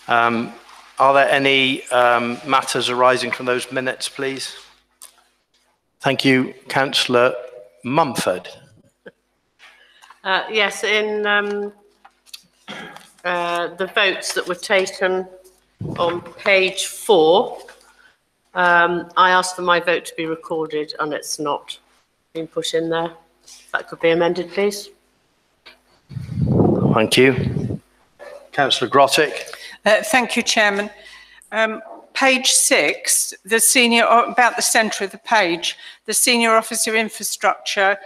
Are there any matters arising from those minutes, please? Thank you. Councillor Mumford. Yes, in the votes that were taken on page 4, I asked for my vote to be recorded and it's not been put in there. If that could be amended, please. Thank you. Councillor Grottick. Thank you, Chairman. Page 6, about the centre of the page, the Senior Officer Infrastructure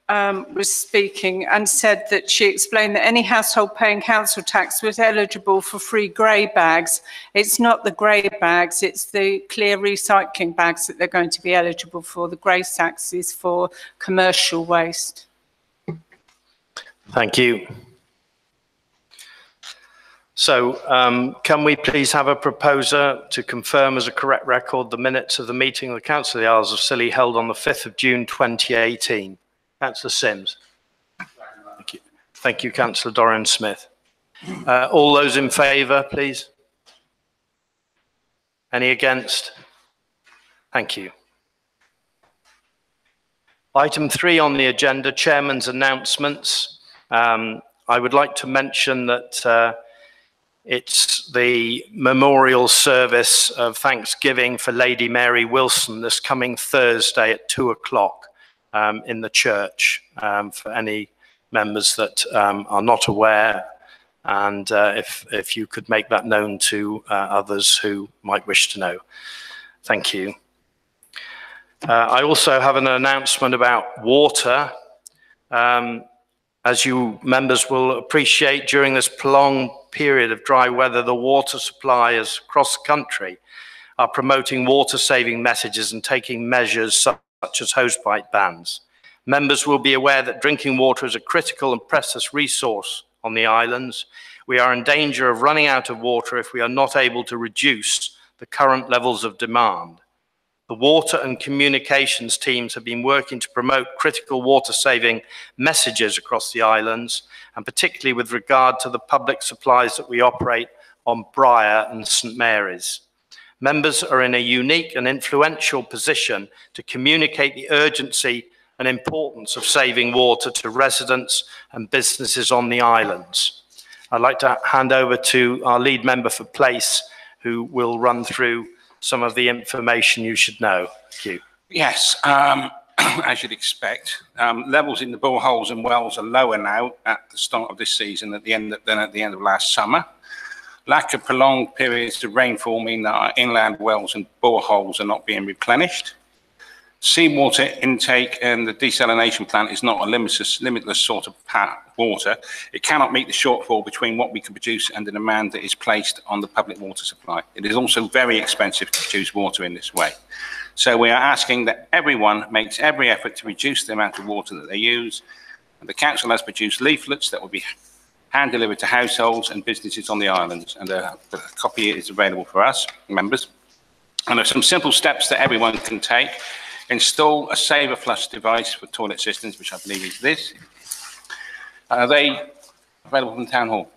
was speaking and said that she explained that any household paying council tax was eligible for free grey bags. It's not the grey bags, it's the clear recycling bags that they're going to be eligible for. The grey tax is for commercial waste. Thank you. So can we please have a proposer to confirm as a correct record the minutes of the meeting of the Council of the Isles of Scilly held on the 5th of June 2018? Councillor Sims. Thank you. Thank you, Councillor Dorian Smith. All those in favour, please. Any against? Thank you. Item 3 on the agenda, Chairman's announcements. I would like to mention that it's the memorial service of Thanksgiving for Lady Mary Wilson this coming Thursday at 2 o'clock in the church, for any members that are not aware, and if you could make that known to others who might wish to know. Thank you. I also have an announcement about water. As you members will appreciate, during this prolonged period of dry weather, the water suppliers across the country are promoting water-saving messages and taking measures such as hosepipe bans. Members will be aware that drinking water is a critical and precious resource on the islands. We are in danger of running out of water if we are not able to reduce the current levels of demand. The water and communications teams have been working to promote critical water-saving messages across the islands, and particularly with regard to the public supplies that we operate on Briar and St Mary's. Members are in a unique and influential position to communicate the urgency and importance of saving water to residents and businesses on the islands. I'd like to hand over to our lead member for Place, who will run through some of the information you should know. Thank you. Yes, as you'd expect, levels in the boreholes and wells are lower now at the start of this season than at the end of last summer. Lack of prolonged periods of rainfall mean that our inland wells and boreholes are not being replenished. Seawater intake and the desalination plant is not a limitless sort of water. It cannot meet the shortfall between what we can produce and the demand that is placed on the public water supply. It is also very expensive to produce water in this way. So we are asking that everyone makes every effort to reduce the amount of water that they use. And the council has produced leaflets that will be hand delivered to households and businesses on the islands, and a copy is available for us, members. And there are some simple steps that everyone can take. Install a saver flush device for toilet systems, which I believe is this. Are they available from the town hall?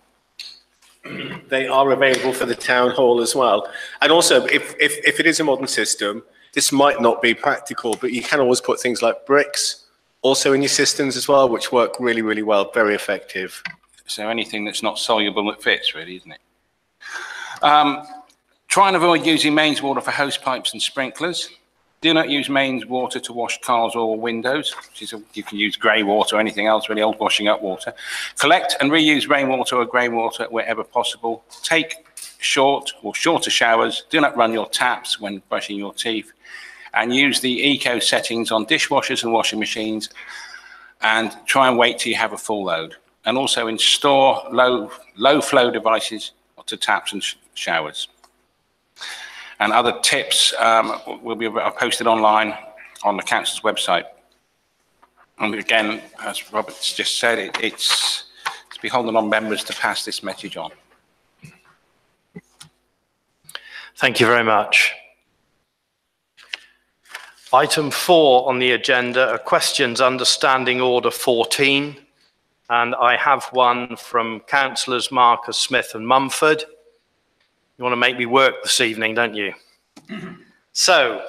They are available for the town hall as well. And also, if it is a modern system, this might not be practical, but you can always put things like bricks also in your systems as well, which work really, really well, very effective. So anything that's not soluble that fits, really, isn't it? Try and avoid using mains water for hose pipes and sprinklers. Do not use mains water to wash cars or windows. You can use grey water or anything else, really old washing up water. Collect and reuse rainwater or grey water wherever possible. Take short or shorter showers. Do not run your taps when brushing your teeth. And use the eco settings on dishwashers and washing machines. And try and wait till you have a full load. And also install low flow devices to taps and showers. And other tips will be posted online on the council's website. And again, as Robert's just said, it's beholden on members to pass this message on. Thank you very much. Item 4 on the agenda are questions under Standing Order 14. And I have one from Councillors Marcus, Smith and Mumford. You want to make me work this evening, don't you? So,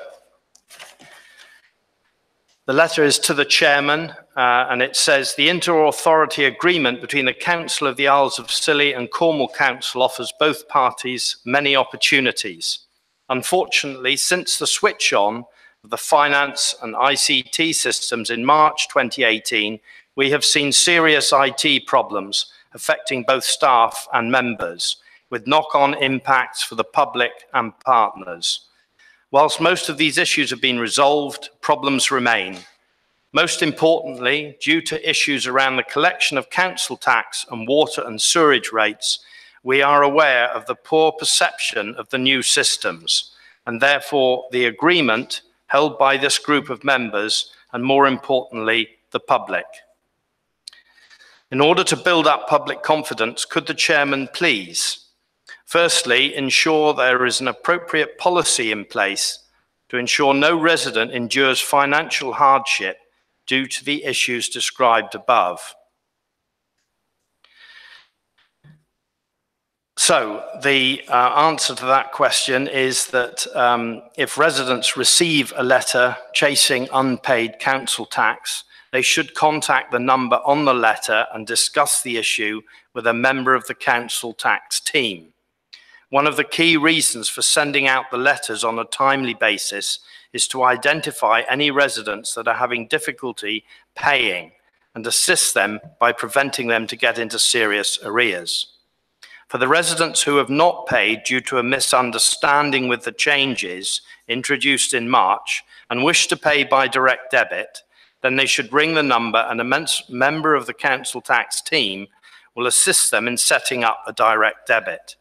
the letter is to the chairman, and it says, the inter-authority agreement between the Council of the Isles of Scilly and Cornwall Council offers both parties many opportunities. Unfortunately, since the switch on of the finance and ICT systems in March 2018, we have seen serious IT problems affecting both staff and members, with knock-on impacts for the public and partners. Whilst most of these issues have been resolved, problems remain. Most importantly, due to issues around the collection of council tax and water and sewerage rates, we are aware of the poor perception of the new systems, and therefore the agreement held by this group of members, and more importantly, the public. In order to build up public confidence, could the chairman please, firstly, ensure there is an appropriate policy in place to ensure no resident endures financial hardship due to the issues described above? So the answer to that question is that if residents receive a letter chasing unpaid council tax, they should contact the number on the letter and discuss the issue with a member of the council tax team. One of the key reasons for sending out the letters on a timely basis is to identify any residents that are having difficulty paying and assist them by preventing them to get into serious arrears. For the residents who have not paid due to a misunderstanding with the changes introduced in March and wish to pay by direct debit, then they should ring the number and a member of the council tax team will assist them in setting up a direct debit.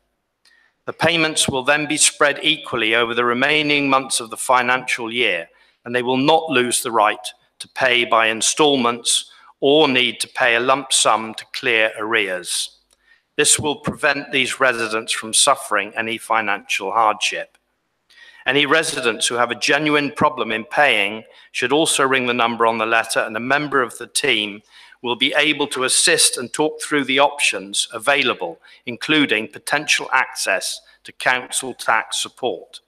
The payments will then be spread equally over the remaining months of the financial year, and they will not lose the right to pay by installments or need to pay a lump sum to clear arrears. This will prevent these residents from suffering any financial hardship. Any residents who have a genuine problem in paying should also ring the number on the letter, and a member of the team will be able to assist and talk through the options available, including potential access to council tax support.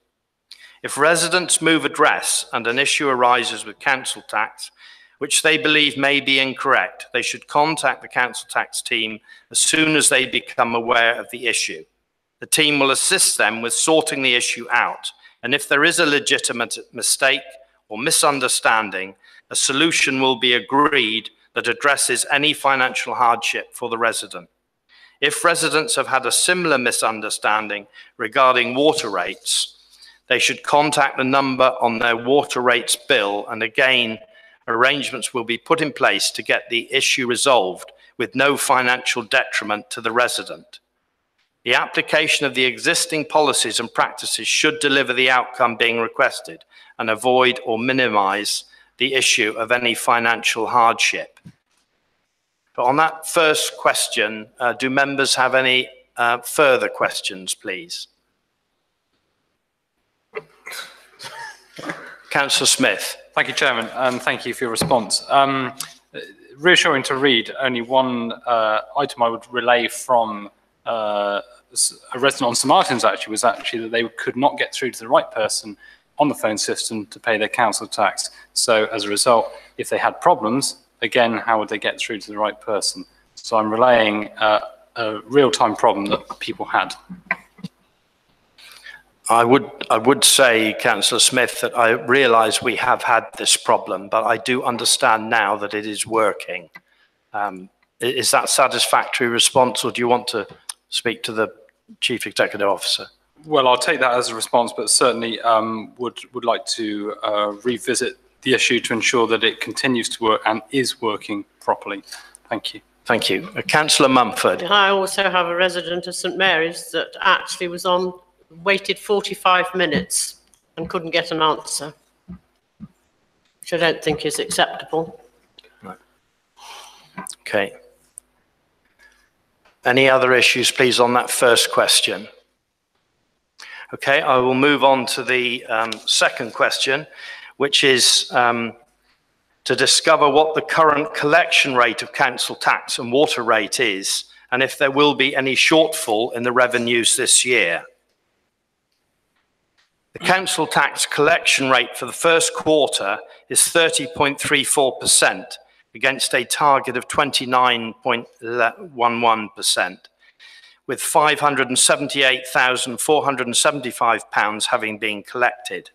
If residents move address and an issue arises with council tax, which they believe may be incorrect, they should contact the council tax team as soon as they become aware of the issue. The team will assist them with sorting the issue out, and if there is a legitimate mistake or misunderstanding, a solution will be agreed that addresses any financial hardship for the resident. If residents have had a similar misunderstanding regarding water rates, they should contact the number on their water rates bill, and again, arrangements will be put in place to get the issue resolved with no financial detriment to the resident. The application of the existing policies and practices should deliver the outcome being requested and avoid or minimize the issue of any financial hardship. But on that first question, do members have any further questions, please? Councillor Smith. Thank you, Chairman, and thank you for your response. Reassuring to read, only one item I would relay from a resident on St Martin's actually was actually that they could not get through to the right person on the phone system to pay their council tax. So as a result, if they had problems, again, how would they get through to the right person? So I'm relaying a real-time problem that people had. I would say, Councillor Smith, that I realise we have had this problem, but I do understand now that it is working. Is that a satisfactory response, or do you want to speak to the Chief Executive Officer? Well, I'll take that as a response, but certainly would like to revisit the issue to ensure that it continues to work and is working properly. Thank you. Thank you. Councillor Mumford. I also have a resident of St Mary's that actually was on, waited 45 minutes and couldn't get an answer, which I don't think is acceptable. Right. Okay. Any other issues, please, on that first question? Okay, I will move on to the second question, which is to discover what the current collection rate of council tax and water rate is, and if there will be any shortfall in the revenues this year. The council tax collection rate for the first quarter is 30.34% against a target of 29.11%, with £578,475 having been collected.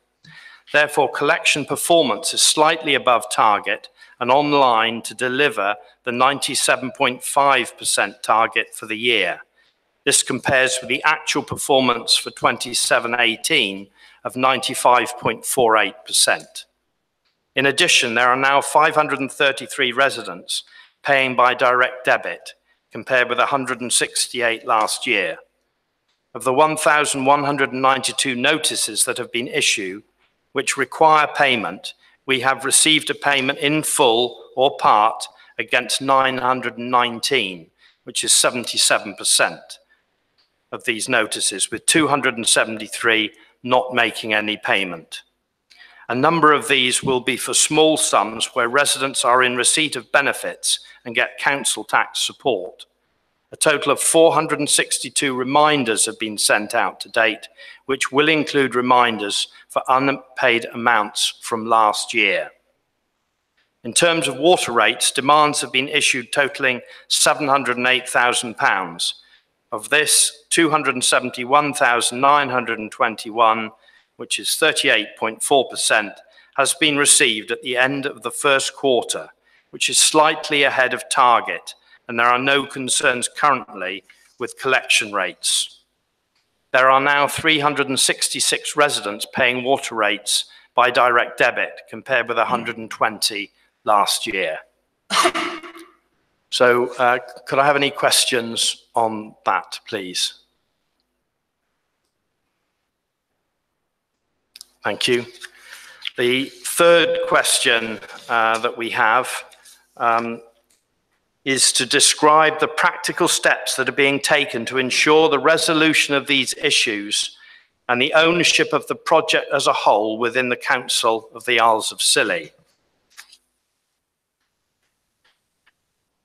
Therefore, collection performance is slightly above target and on line to deliver the 97.5% target for the year. This compares with the actual performance for 27-18 of 95.48%. In addition, there are now 533 residents paying by direct debit, compared with 168 last year. Of the 1,192 notices that have been issued, which require payment, we have received a payment in full or part against 919, which is 77% of these notices, with 273 not making any payment. A number of these will be for small sums where residents are in receipt of benefits and get council tax support. A total of 462 reminders have been sent out to date, which will include reminders for unpaid amounts from last year. In terms of water rates, demands have been issued totaling £708,000. Of this, 271,921, which is 38.4%, has been received at the end of the first quarter, which is slightly ahead of target, and there are no concerns currently with collection rates. There are now 366 residents paying water rates by direct debit, compared with 120 last year. So could I have any questions on that, please? Thank you. The third question that we have is to describe the practical steps that are being taken to ensure the resolution of these issues and the ownership of the project as a whole within the Council of the Isles of Scilly.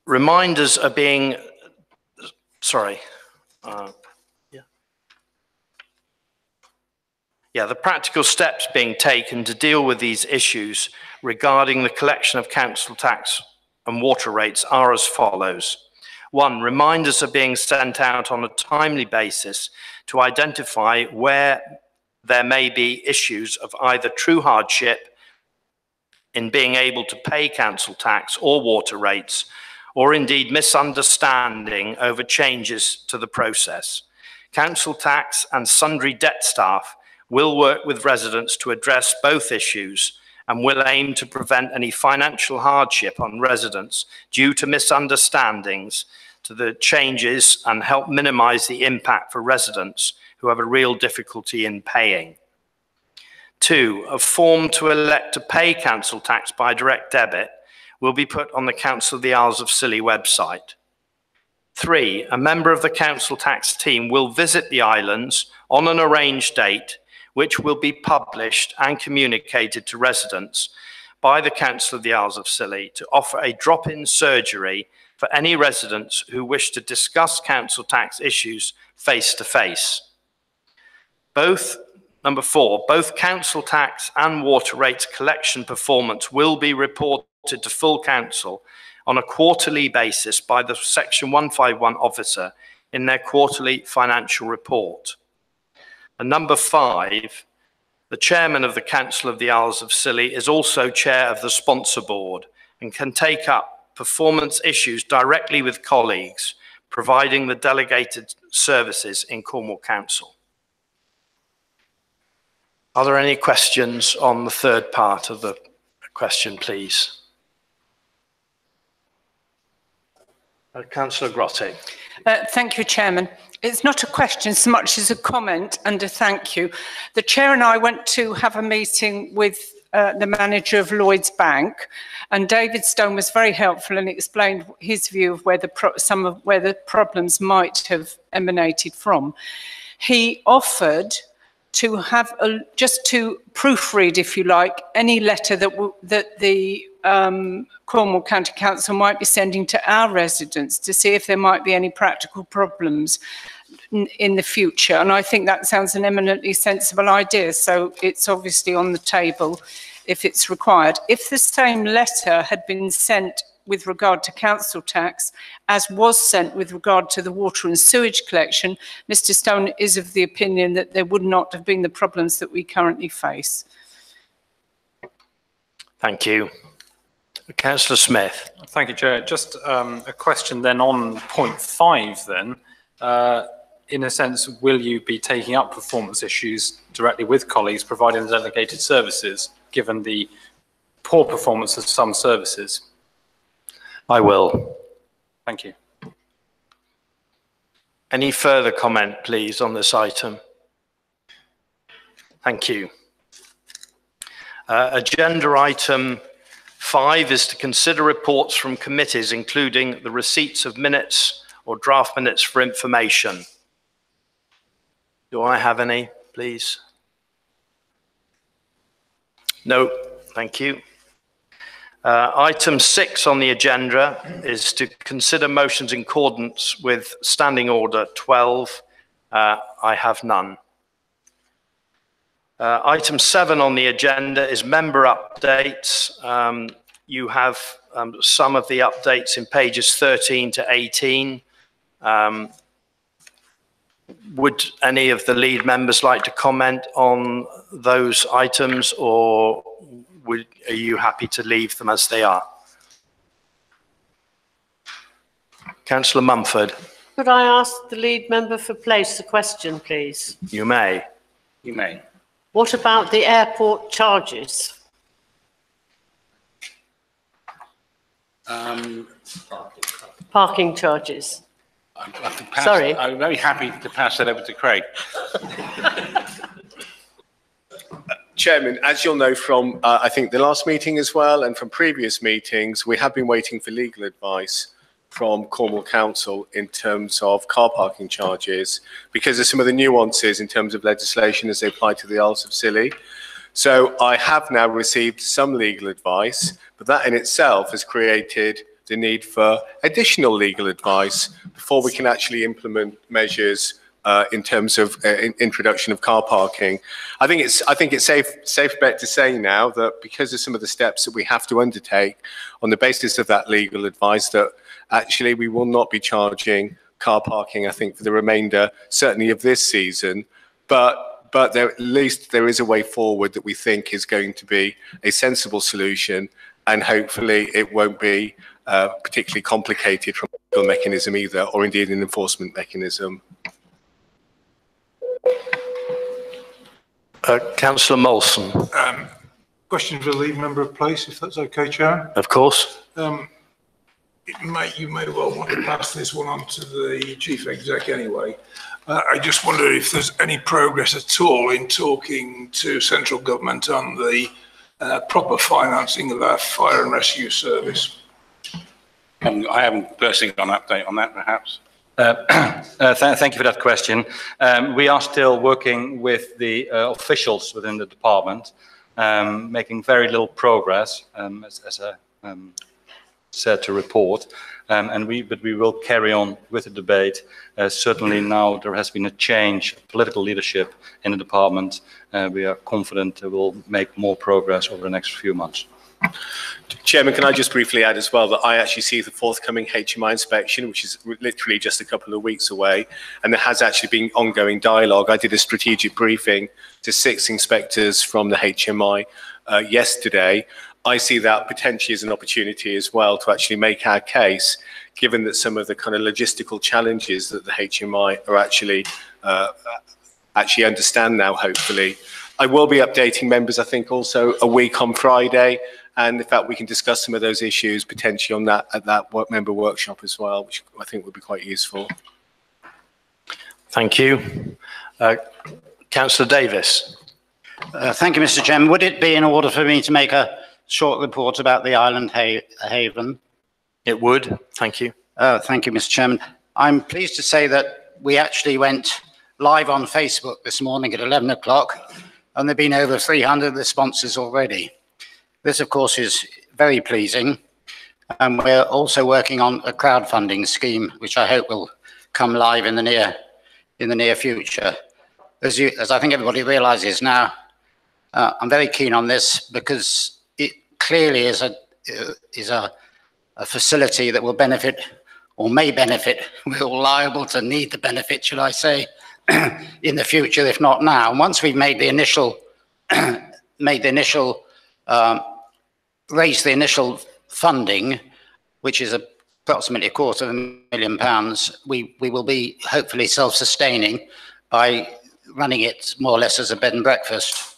Reminders are being, the practical steps being taken to deal with these issues regarding the collection of council tax and water rates are as follows. 1, reminders are being sent out on a timely basis to identify where there may be issues of either true hardship in being able to pay council tax or water rates, or indeed misunderstanding over changes to the process. Council tax and sundry debt staff will work with residents to address both issues and will aim to prevent any financial hardship on residents due to misunderstandings to the changes and help minimize the impact for residents who have a real difficulty in paying. 2, a form to elect to pay council tax by direct debit will be put on the Council of the Isles of Scilly website. 3, a member of the council tax team will visit the islands on an arranged date, which will be published and communicated to residents by the Council of the Isles of Scilly to offer a drop-in surgery for any residents who wish to discuss council tax issues face-to-face. Number 4, both council tax and water rates collection performance will be reported to full council on a quarterly basis by the Section 151 officer in their quarterly financial report. And number 5, the chairman of the Council of the Isles of Scilly is also chair of the sponsor board and can take up performance issues directly with colleagues, providing the delegated services in Cornwall Council. Are there any questions on the third part of the question, please? Councillor Grotte. Thank you, Chairman. It's not a question so much as a comment and a thank you. The Chair and I went to have a meeting with the manager of Lloyds Bank, and David Stone was very helpful and explained his view of where where the problems might have emanated from. He offered to have just to proofread, if you like, any letter that the Cornwall County Council might be sending to our residents to see if there might be any practical problems in the future. And I think that sounds an eminently sensible idea. So it's obviously on the table if it's required. If the same letter had been sent with regard to council tax as was sent with regard to the water and sewage collection, Mr. Stone is of the opinion that there would not have been the problems that we currently face. Thank you. Councillor Smith. Thank you, Chair. Just a question then on point 5 then. In a sense, will you be taking up performance issues directly with colleagues providing the delegated services, given the poor performance of some services? I will. Thank you. Any further comment, please, on this item? Thank you. Agenda item 5 is to consider reports from committees, including the receipts of minutes or draft minutes for information. Do I have any, please? No, thank you. Item 6 on the agenda is to consider motions in accordance with Standing Order 12. I have none. Item 7 on the agenda is member updates. You have some of the updates in pages 13 to 18. Would any of the lead members like to comment on those items, or are you happy to leave them as they are? Councillor Mumford. Could I ask the lead member for place the question, please? You may. You may. What about the airport charges? Parking charges. Sorry. I'm very happy to pass that over to Craig. Chairman, as you'll know from, I think, the last meeting as well, and from previous meetings, we have been waiting for legal advice from Cornwall Council in terms of car parking charges, because of some of the nuances in terms of legislation as they apply to the Isles of Scilly. So I have now received some legal advice, but that in itself has created the need for additional legal advice before we can actually implement measures in terms of introduction of car parking. I think it's safe bet to say now that because of some of the steps that we have to undertake on the basis of that legal advice, that actually we will not be charging car parking, I think, for the remainder, certainly of this season. But at least there is a way forward that we think is going to be a sensible solution, and hopefully it won't be particularly complicated from a legal mechanism either, or indeed an enforcement mechanism. Councillor Molson. Question for the lead member of place, if that's okay, Chair. Of course. You may well want to pass this one on to the Chief Exec anyway. I just wonder if there's any progress at all in talking to central government on the proper financing of our fire and rescue service. I haven't personally got an update on that, perhaps. Thank you for that question. We are still working with the officials within the department, making very little progress, as I said to report, but we will carry on with the debate. Certainly now there has been a change of political leadership in the department. We are confident we'll make more progress over the next few months. Chairman, can I just briefly add as well that I actually see the forthcoming HMI inspection, which is literally just a couple of weeks away, and there has actually been ongoing dialogue. I did a strategic briefing to 6 inspectors from the HMI yesterday. I see that potentially as an opportunity as well to actually make our case, given that some of the kind of logistical challenges that the HMI are actually understand now, hopefully. I will be updating members, I think, also a week on Friday, and in fact we can discuss some of those issues potentially on that at that member workshop as well, which I think would be quite useful. Thank you. Councillor Davis. Thank you, Mr. Chairman. Would it be in order for me to make a short report about the Island Haven? It would. Thank you. Thank you, Mr. Chairman. I'm pleased to say that we actually went live on Facebook this morning at 11 o'clock, and there have been over 300 responses already. This, of course, is very pleasing. And we're also working on a crowdfunding scheme, which I hope will come live in the in the near future. As I think everybody realizes now, I'm very keen on this because it clearly is a facility that will benefit or may benefit. We're all liable to need the benefit, should I say, in the future, if not now. And once we've made the initial, raised the initial funding, which is approximately £250,000, we will be hopefully self-sustaining by running it more or less as a bed and breakfast.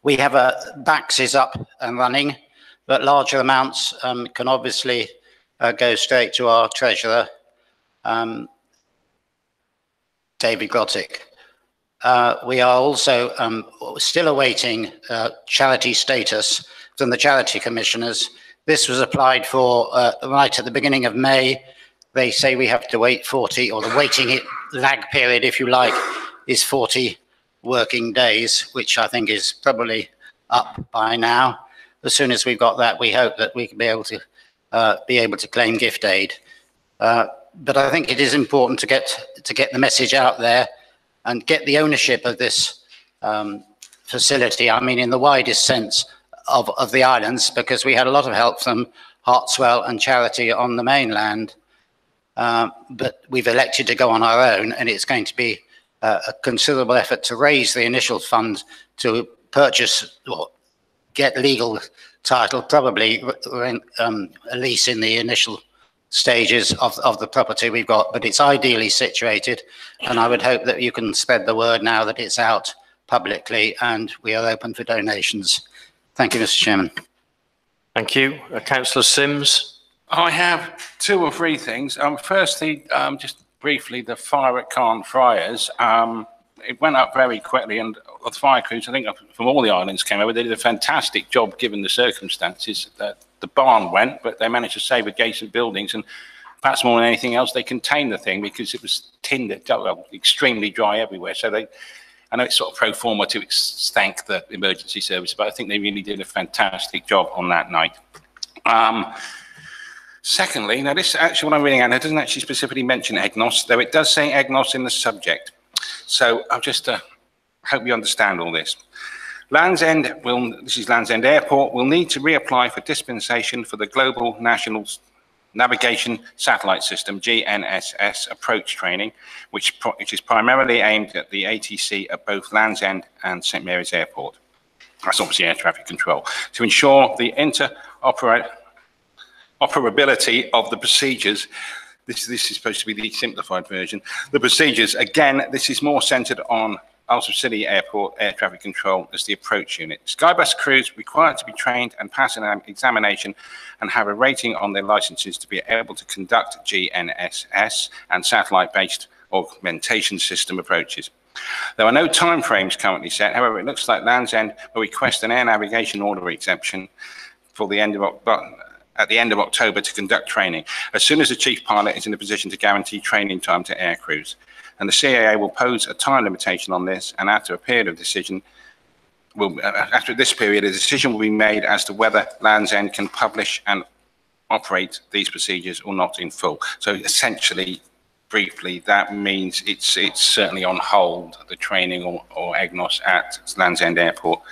We have BACS is up and running, but larger amounts can obviously go straight to our treasurer, David Grottick. We are also still awaiting charity status from the charity commissioners. This was applied for right at the beginning of May. They say we have to wait 40, or the waiting lag period, if you like, is 40 working days, which I think is probably up by now. As soon as we've got that, we hope that we can be able to claim gift aid. But I think it is important to get the message out there and get the ownership of this facility. I mean, in the widest sense of the islands, because we had a lot of help from Hartswell and charity on the mainland. But we've elected to go on our own, and it's going to be a considerable effort to raise the initial fund to purchase or get legal title, probably a lease in the initial stages of the property we've got, but it's ideally situated, and I would hope that you can spread the word now that it's out publicly and we are open for donations. Thank you, Mr. Chairman. Thank you. Councillor Sims. I have 2 or 3 things. Firstly, just briefly, the fire at Carn Friars. It went up very quickly, and the fire crews, I think from all the islands came over. They did a fantastic job given the circumstances. The barn went, but they managed to save adjacent buildings, and perhaps more than anything else, they contained the thing because it was tinned, extremely dry everywhere. So I know it's sort of pro forma to thank the emergency service, but I think they really did a fantastic job on that night. Secondly, now this actually what I'm reading out, it doesn't actually specifically mention EGNOS, though it does say EGNOS in the subject. So I'll just hope you understand all this. Land's End this is Land's End Airport, will need to reapply for dispensation for the Global National Navigation Satellite System, GNSS, approach training, which is primarily aimed at the ATC at both Land's End and St Mary's Airport. That's obviously air traffic control. To ensure the interoperability of the procedures, this is supposed to be the simplified version. The procedures, again, this is more centered on Ulster City Airport air traffic control as the approach unit. Skybus crews required to be trained and pass an examination and have a rating on their licenses to be able to conduct GNSS and satellite-based augmentation system approaches. There are no timeframes currently set. However, it looks like Land's End will request an air navigation order exemption for the end of at the end of October to conduct training, as soon as the chief pilot is in a position to guarantee training time to air crews. And the CAA will pose a time limitation on this, and after a period of decision, after this period, a decision will be made as to whether Land's End can publish and operate these procedures or not in full. So essentially, briefly, that means it's certainly on hold, the training or EGNOS at Land's End Airport,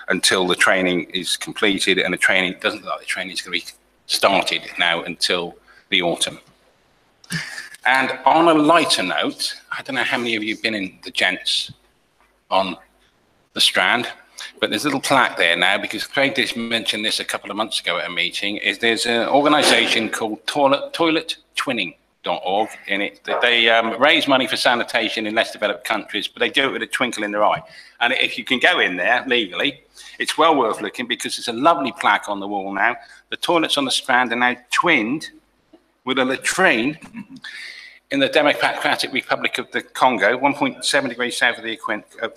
until the training is completed, and the training doesn't look like the training is going to be started now until the autumn. And on a lighter note, I don't know how many of you have been in the gents on the Strand, but there's a little plaque there now, because Craig did mention this a couple of months ago at a meeting, there's an organisation called toilettwinning.org in it. They raise money for sanitation in less developed countries, but they do it with a twinkle in their eye. And if you can go in there legally, it's well worth looking, because there's a lovely plaque on the wall now. The toilets on the Strand are now twinned with a latrine in the Democratic Republic of the Congo, 1.7 degrees south of the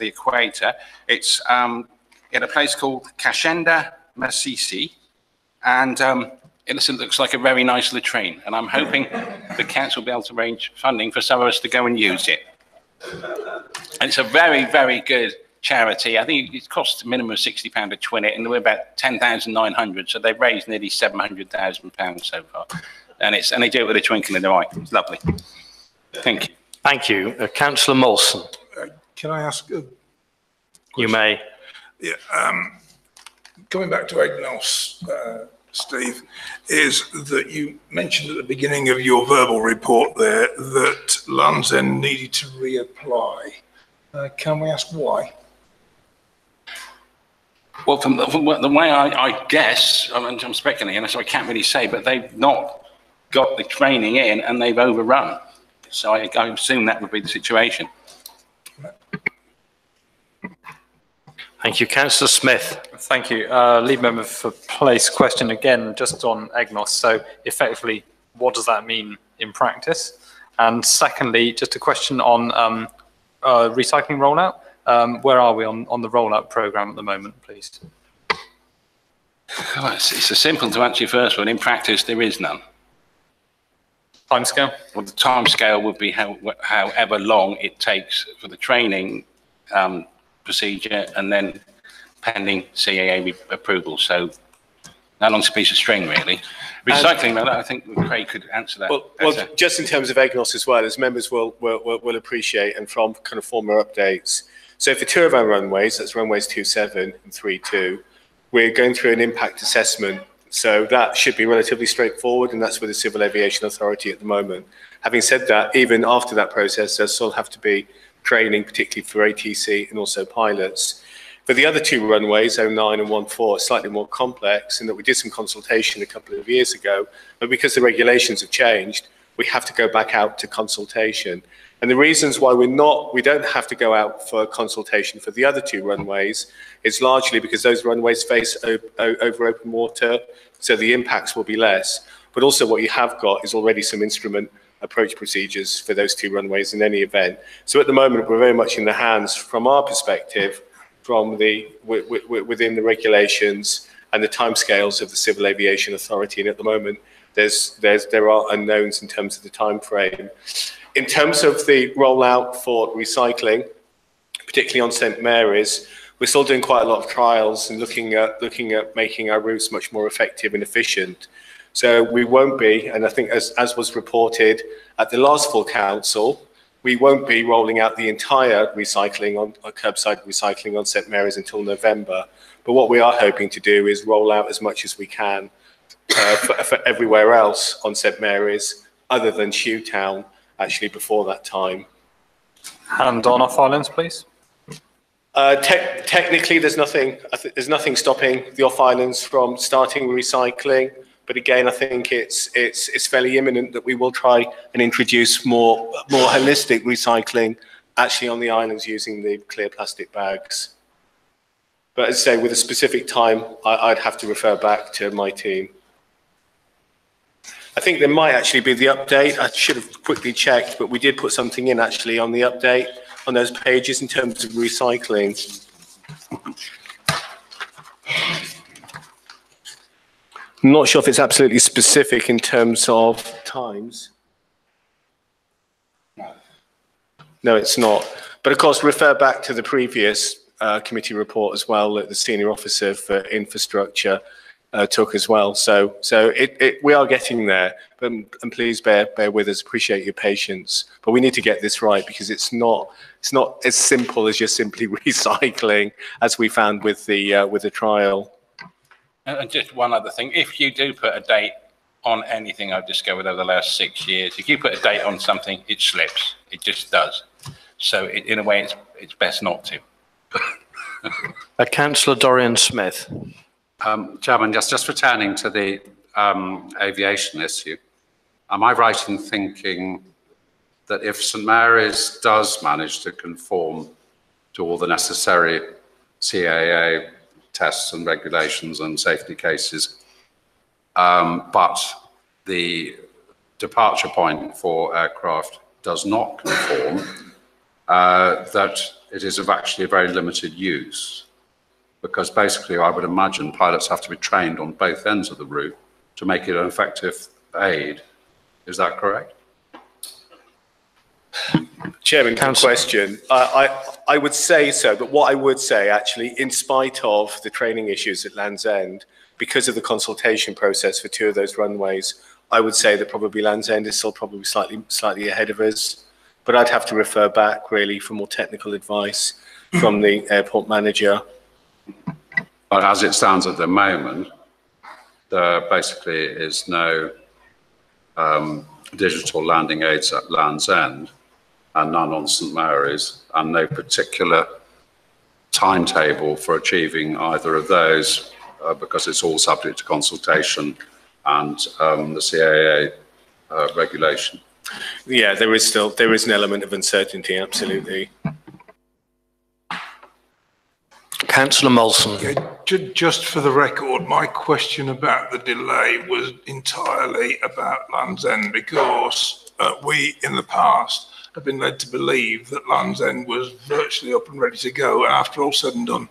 equator. It's in a place called Kashenda Masisi, and it looks like a very nice latrine. And I'm hoping the council will be able to arrange funding for some of us to go and use it. And it's a very, very good charity. I think it costs a minimum of £60 to twin it, and we're about 10,900, so they've raised nearly £700,000 so far. And they do it with a twinkle in their eye. It's lovely. Thank you. Thank you. Councillor Molson, Can I ask a you may. Yeah, coming back to EGNOS, Steve, is that you mentioned at the beginning of your verbal report there that Land's End needed to reapply. Can we ask why? Well, from the way I guess, I'm speculating, so I can't really say, but they've not got the training in and they've overrun. So I assume that would be the situation. Thank you. Councillor Smith. Thank you. Lead member for Place, question again, just on EGNOS. So effectively, what does that mean in practice? And secondly, just a question on recycling rollout. Where are we on the rollout programme at the moment, please? Well, it's a simple to answer your first one. In practice, there is none. Timescale? Well, the timescale would be however long it takes for the training procedure and then pending CAA approval. So how long's a piece of string, really? Recycling, I think Craig could answer that. Well, just in terms of EGNOS as well, as members will appreciate, and from kind of former updates. So for two of our runways, that's runways 27 and 32, we're going through an impact assessment. So that should be relatively straightforward, and that's with the Civil Aviation Authority at the moment. Having said that, even after that process, there still have to be training, particularly for ATC and also pilots. For the other two runways, 09 and 14, it's slightly more complex in that we did some consultation a couple of years ago, but because the regulations have changed, we have to go back out to consultation. And the reasons why we don't have to go out for consultation for the other two runways is largely because those runways face over open water, so the impacts will be less. But also what you have got is already some instrument approach procedures for those two runways in any event. So at the moment, we're very much in the hands, from our perspective, from within the regulations and the timescales of the Civil Aviation Authority. And at the moment, there are unknowns in terms of the time frame. In terms of the rollout for recycling, particularly on St Mary's, we're still doing quite a lot of trials and looking at making our routes much more effective and efficient. So we won't be, and I think as was reported at the last full council, we won't be rolling out the entire recycling on curbside recycling on St Mary's until November. But what we are hoping to do is roll out as much as we can for everywhere else on St Mary's, other than Shoetown, actually before that time. And on off islands, please. Technically, there's nothing stopping the off islands from starting recycling. But again, I think it's fairly imminent that we will try and introduce more holistic recycling actually on the islands using the clear plastic bags. But as I say, with a specific time, I'd have to refer back to my team. I think there might actually be the update. I should have quickly checked, but we did put something in actually on the update on those pages in terms of recycling. I'm not sure if it's absolutely specific in terms of times. No, it's not. But of course, refer back to the previous committee report as well that the senior officer for infrastructure took as well. So we are getting there, and please bear with us. Appreciate your patience, but we need to get this right because it's not as simple as just simply recycling as we found with the trial. And just one other thing, if you do put a date on anything I've discovered over the last 6 years, if you put a date on something, it slips. It just does. So in a way, it's best not to. Councillor Dorian Smith. Chairman, just returning to the aviation issue, am I right in thinking that if St Mary's does manage to conform to all the necessary CAA tests and regulations and safety cases, but the departure point for aircraft does not conform, that it is of actually a very limited use? Because basically, I would imagine pilots have to be trained on both ends of the route to make it an effective aid. Is that correct? Chairman, good question. I would say so, but what I would say actually, in spite of the training issues at Land's End, because of the consultation process for two of those runways, I would say that probably Land's End is still probably slightly ahead of us. But I'd have to refer back really for more technical advice from the airport manager. But as it stands at the moment, there basically is no digital landing aids at Land's End and none on St Mary's, and no particular timetable for achieving either of those because it's all subject to consultation and the CAA regulation. Yeah, there is an element of uncertainty, absolutely. Councillor Molson. Yeah, just for the record, my question about the delay was entirely about Land's End, because we in the past have been led to believe that Land's End was virtually up and ready to go. And after all said and done,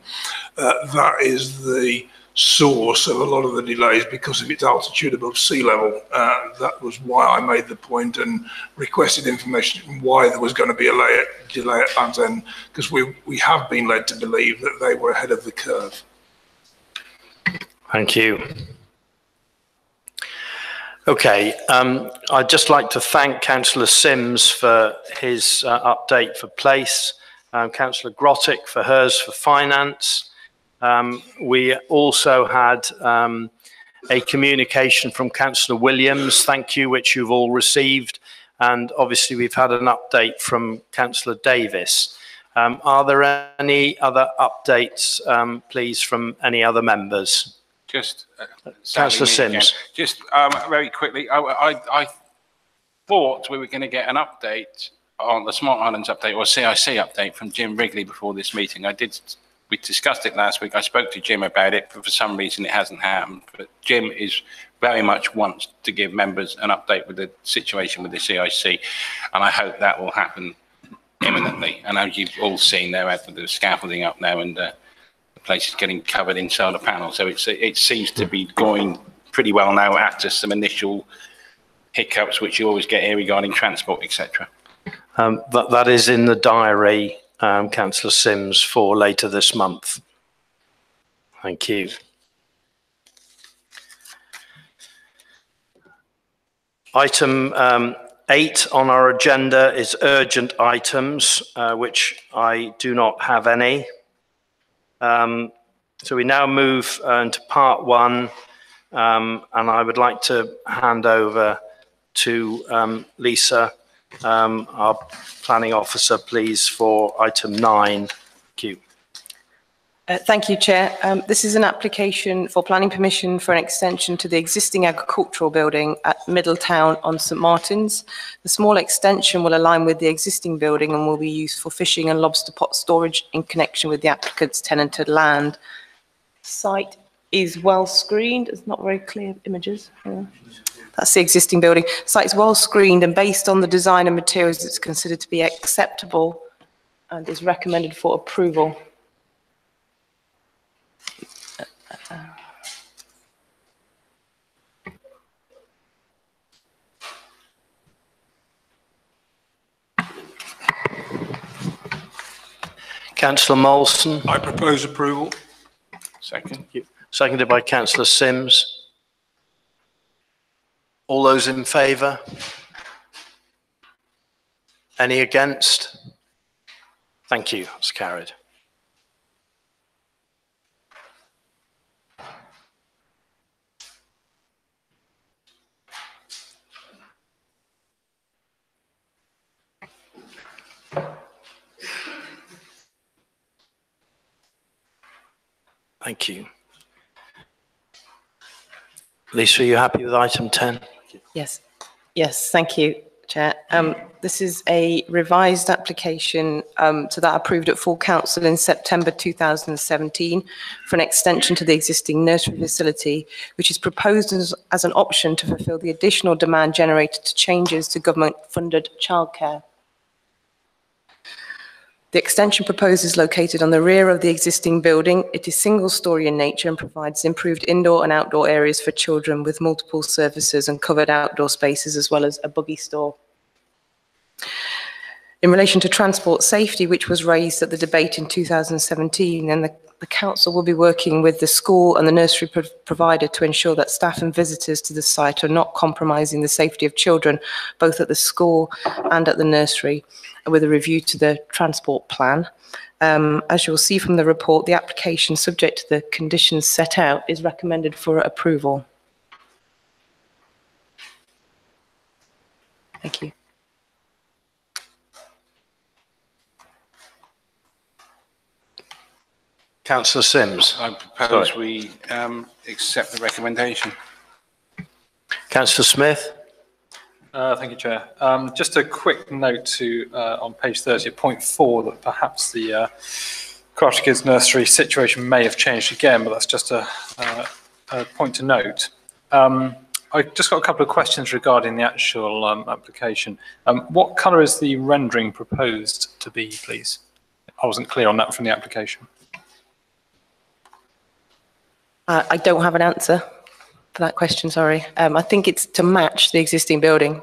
that is the source of a lot of the delays because of its altitude above sea level. That was why I made the point and requested information why there was going to be a delay at Land's End, because we have been led to believe that they were ahead of the curve. Thank you. Okay, I'd just like to thank Councillor Sims for his update for place, Councillor Grottick for hers for finance. We also had a communication from Councillor Williams, thank you, which you've all received. And obviously we've had an update from Councillor Davis. Are there any other updates, please, from any other members? Just Councillor Sims. Just very quickly, I thought we were going to get an update on the Smart Islands update or CIC update from Jim Wrigley before this meeting. We discussed it last week. I spoke to Jim about it, but for some reason it hasn't happened. But Jim is very much wants to give members an update with the situation with the CIC, and I hope that will happen imminently. And as you've all seen, they're out with the scaffolding up now, and the place is getting covered in solar panels. So it seems to be going pretty well now after some initial hiccups, which you always get here regarding transport, etc. That is in the diary, Councillor Sims, for later this month. Thank you. Item 8 on our agenda is urgent items, which I do not have any. So we now move into part 1, and I would like to hand over to Lisa, our planning officer, please, for item 9. Thank you. Thank you, Chair. This is an application for planning permission for an extension to the existing agricultural building at Middletown on St Martin's. The small extension will align with the existing building and will be used for fishing and lobster pot storage in connection with the applicant's tenanted land. Site is well screened. It's not very clear images. That's the existing building. Site is well screened, and based on the design and materials, it's considered to be acceptable and is recommended for approval. Councillor Molson. I propose approval. Second. Seconded by Councillor Sims. All those in favour? Any against? Thank you. It's carried. Thank you. Lisa, are you happy with item 10? Yes. Yes, thank you, Chair. This is a revised application to that approved at full council in September 2017 for an extension to the existing nursery facility, which is proposed as an option to fulfil the additional demand generated to changes to government-funded childcare. The extension proposed is located on the rear of the existing building. It is single-storey in nature and provides improved indoor and outdoor areas for children with multiple services and covered outdoor spaces, as well as a buggy store. In relation to transport safety, which was raised at the debate in 2017, and the council will be working with the school and the nursery provider to ensure that staff and visitors to the site are not compromising the safety of children, both at the school and at the nursery, with a review to the transport plan. As you'll see from the report, the application, subject to the conditions set out, is recommended for approval. Thank you. Councillor Sims. I propose we accept the recommendation. Councillor Smith. Thank you, Chair. Just a quick note to on page 30 at point 4 that perhaps the Karate Kids Nursery situation may have changed again, but that's just a point to note. I've just got a couple of questions regarding the actual application. What colour is the rendering proposed to be, please? I wasn't clear on that from the application. I don't have an answer for that question, sorry. I think it's to match the existing building.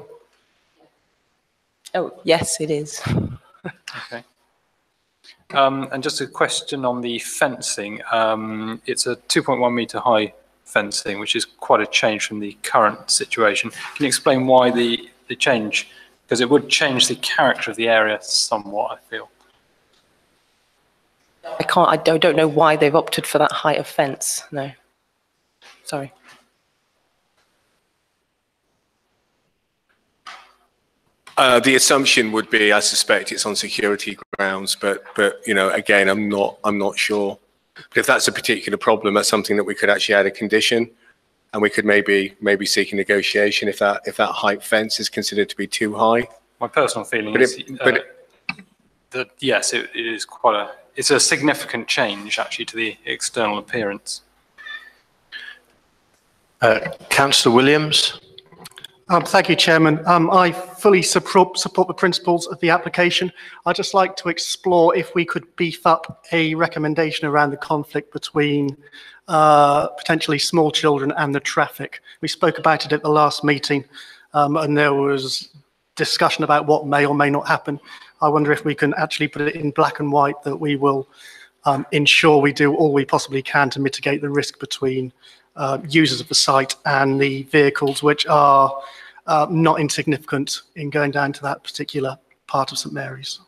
Oh, yes, it is. Okay. And just a question on the fencing. It's a 2.1 metre high fencing, which is quite a change from the current situation. Can you explain why the change? Because it would change the character of the area somewhat, I feel. I don't know why they've opted for that height of fence, no. Sorry. The assumption would be, I suspect it's on security grounds, but you know, again, I'm not sure. But if that's a particular problem, that's something that we could actually add a condition, and we could maybe seek a negotiation if that height fence is considered to be too high. My personal feeling is that yes, it is quite it's a significant change actually to the external appearance. Councillor Williams. Thank you, Chairman. I fully support the principles of the application. I'd just like to explore if we could beef up a recommendation around the conflict between potentially small children and the traffic. We spoke about it at the last meeting, and there was discussion about what may or may not happen. I wonder if we can actually put it in black and white that we will ensure we do all we possibly can to mitigate the risk between users of the site and the vehicles, which are not insignificant in going down to that particular part of St Mary's.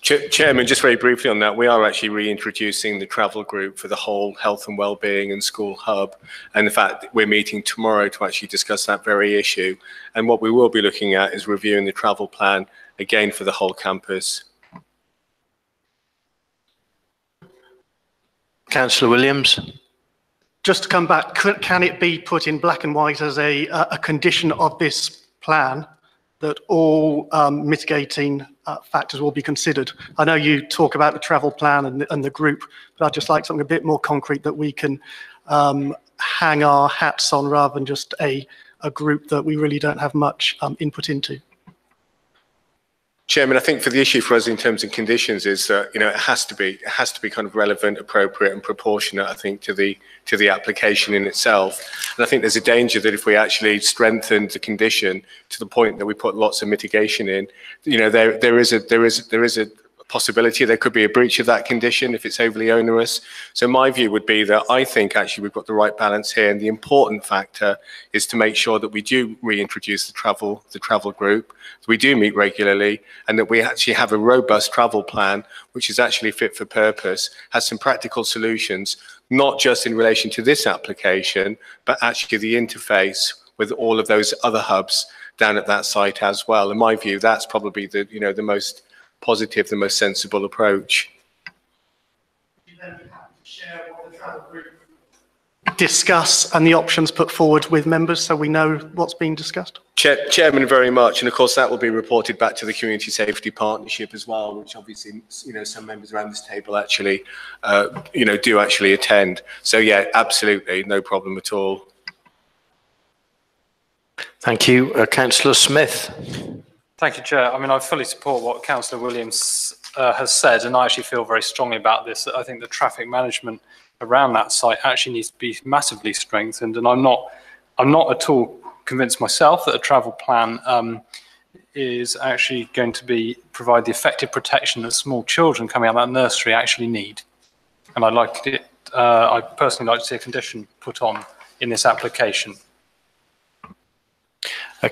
Chairman, just very briefly on that, we are actually reintroducing the travel group for the whole health and wellbeing and school hub. And in fact, we're meeting tomorrow to actually discuss that very issue. And what we will be looking at is reviewing the travel plan again for the whole campus. Councillor Williams. Just to come back, can it be put in black and white as a condition of this plan that all mitigating factors will be considered? I know you talk about the travel plan and the group, but I'd just like something a bit more concrete that we can hang our hats on rather than just a group that we really don't have much input into. Chairman, I think for the issue for us in terms of conditions is that, you know, it has to be kind of relevant, appropriate and proportionate, I think, to the application in itself. And I think there's a danger that if we actually strengthen the condition to the point that we put lots of mitigation in, you know, there is a possibility there could be a breach of that condition if it's overly onerous. So my view would be that I think actually we've got the right balance here, and the important factor is to make sure that we do reintroduce the travel group, that we do meet regularly, and that we actually have a robust travel plan which is actually fit for purpose, has some practical solutions, not just in relation to this application, but actually the interface with all of those other hubs down at that site as well. In my view, that's probably the, you know, the most positive, the most sensible approach. You then have to share what the travel group discuss and the options put forward with members so we know what's being discussed. Chairman, very much. And of course, that will be reported back to the Community Safety Partnership as well, which obviously, you know, some members around this table actually, you know, do actually attend. So yeah, absolutely, no problem at all. Thank you. Councillor Smith. Thank you, Chair. I mean, I fully support what Councillor Williams has said, and I actually feel very strongly about this. I think the traffic management around that site actually needs to be massively strengthened, and I'm not at all convinced myself that a travel plan is actually going to provide the effective protection that small children coming out of that nursery actually need. And I personally like to see a condition put on in this application.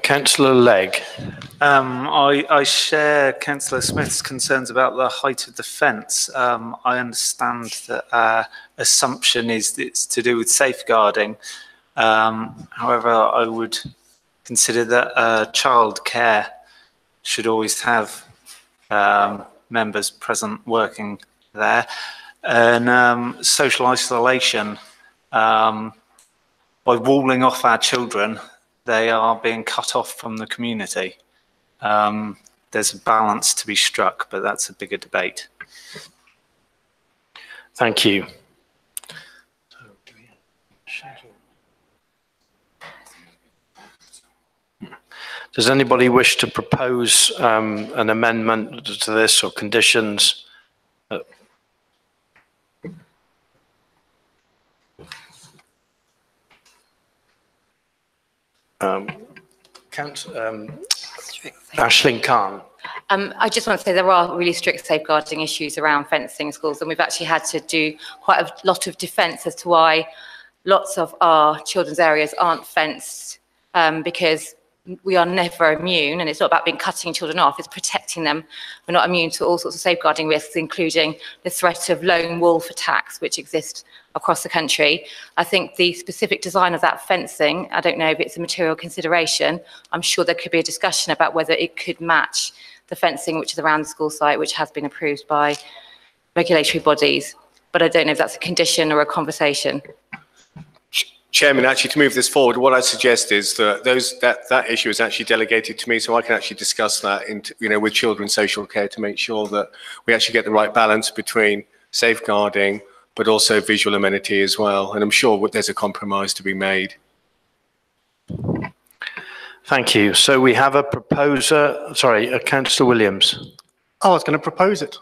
Councillor Legg. I share Councillor Smith's concerns about the height of the fence. I understand that our assumption is it's to do with safeguarding. However, I would consider that childcare should always have members present working there. And social isolation, by walling off our children, they are being cut off from the community. There's a balance to be struck, but that's a bigger debate. Thank you. Does anybody wish to propose an amendment to this or conditions? Aisling Khan. I just want to say there are really strict safeguarding issues around fencing schools, and we've actually had to do quite a lot of defence as to why lots of our children's areas aren't fenced, because we are never immune, and it's not about being cutting children off, it's protecting them. We're not immune to all sorts of safeguarding risks, including the threat of lone wolf attacks, which exist across the country. I think the specific design of that fencing, I don't know if it's a material consideration. I'm sure there could be a discussion about whether it could match the fencing which is around the school site, which has been approved by regulatory bodies. But I don't know if that's a condition or a conversation. Chairman, actually, to move this forward, what I suggest is that that issue is actually delegated to me, so I can actually discuss that with children's social care to make sure that we actually get the right balance between safeguarding, but also visual amenity as well. And I'm sure there's a compromise to be made. Thank you. So we have a proposer. Sorry, Councillor Williams. I was going to propose it.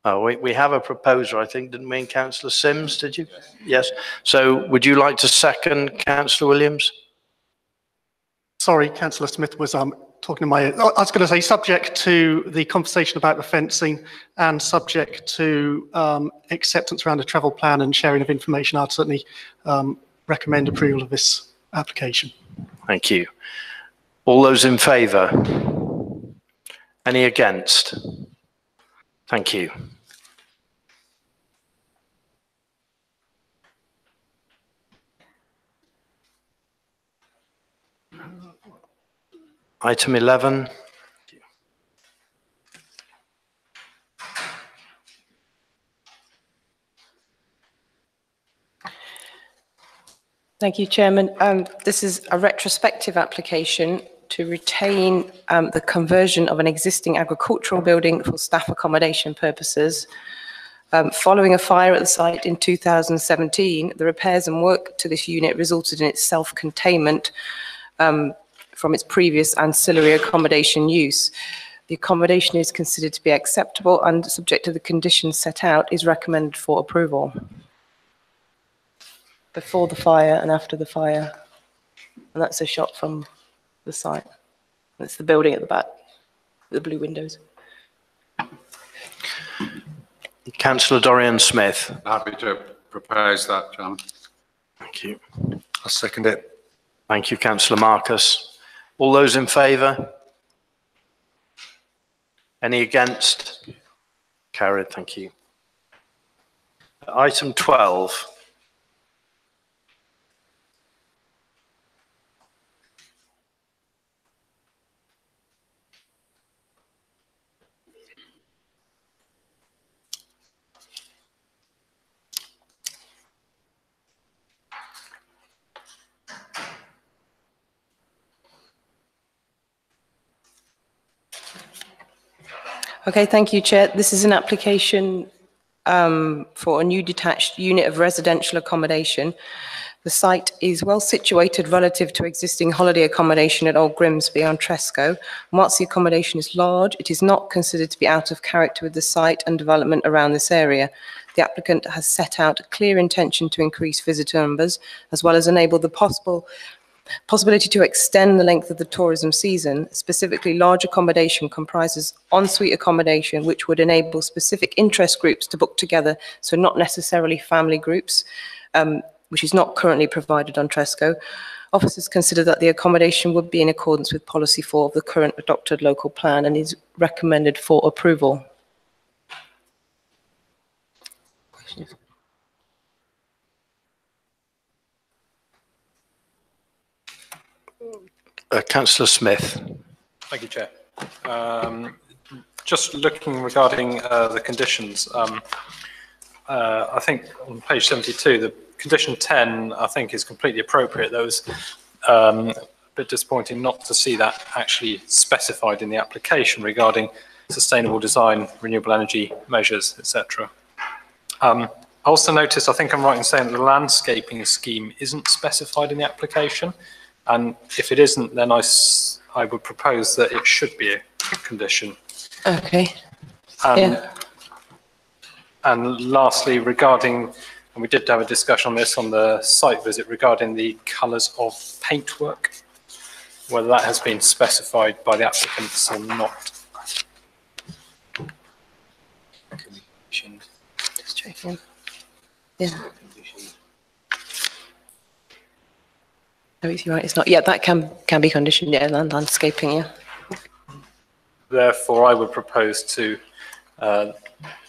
Oh, we have a proposer, I think, didn't we, and Councillor Sims, did you? Yes. So would you like to second Councillor Williams? Sorry, Councillor Smith was talking to my... I was going to say, subject to the conversation about the fencing and subject to acceptance around a travel plan and sharing of information, I'd certainly recommend approval of this application. Thank you. All those in favour? Any against? Thank you. Item 11. Thank you, Chairman. This is a retrospective application to retain the conversion of an existing agricultural building for staff accommodation purposes. Following a fire at the site in 2017, the repairs and work to this unit resulted in its self-containment from its previous ancillary accommodation use. The accommodation is considered to be acceptable and, subject to the conditions set out, is recommended for approval. Before the fire and after the fire. And that's a shot from the site. That's the building at the back, the blue windows. Councillor Dorian Smith. Happy to propose that, John. Thank you. I'll second it. Thank you, Councillor Marcus. All those in favour? Any against? Carried, thank you. Item 12. Okay, thank you, Chair. This is an application for a new detached unit of residential accommodation. The site is well situated relative to existing holiday accommodation at Old Grimsby on Tresco. And whilst the accommodation is large, it is not considered to be out of character with the site and development around this area. The applicant has set out a clear intention to increase visitor numbers, as well as enable the possible Possibility to extend the length of the tourism season, specifically large accommodation comprises ensuite accommodation, which would enable specific interest groups to book together, so not necessarily family groups, which is not currently provided on Tresco. Officers consider that the accommodation would be in accordance with policy 4 of the current adopted local plan and is recommended for approval. Councillor Smith. Thank you, Chair. Just looking regarding the conditions, I think on page 72, the condition 10, I think, is completely appropriate. There was a bit disappointing not to see that actually specified in the application regarding sustainable design, renewable energy measures, etc. I also noticed, I think I'm right in saying that the landscaping scheme isn't specified in the application. And if it isn't, then I would propose that it should be a condition. Okay. And lastly, regarding, and we did have a discussion on this on the site visit regarding the colours of paintwork, whether that has been specified by the applicants or not. Just checking. Yeah. Oh, you're right, it's not. Yeah, that can be conditioned, yeah, landscaping, yeah. Therefore, I would propose to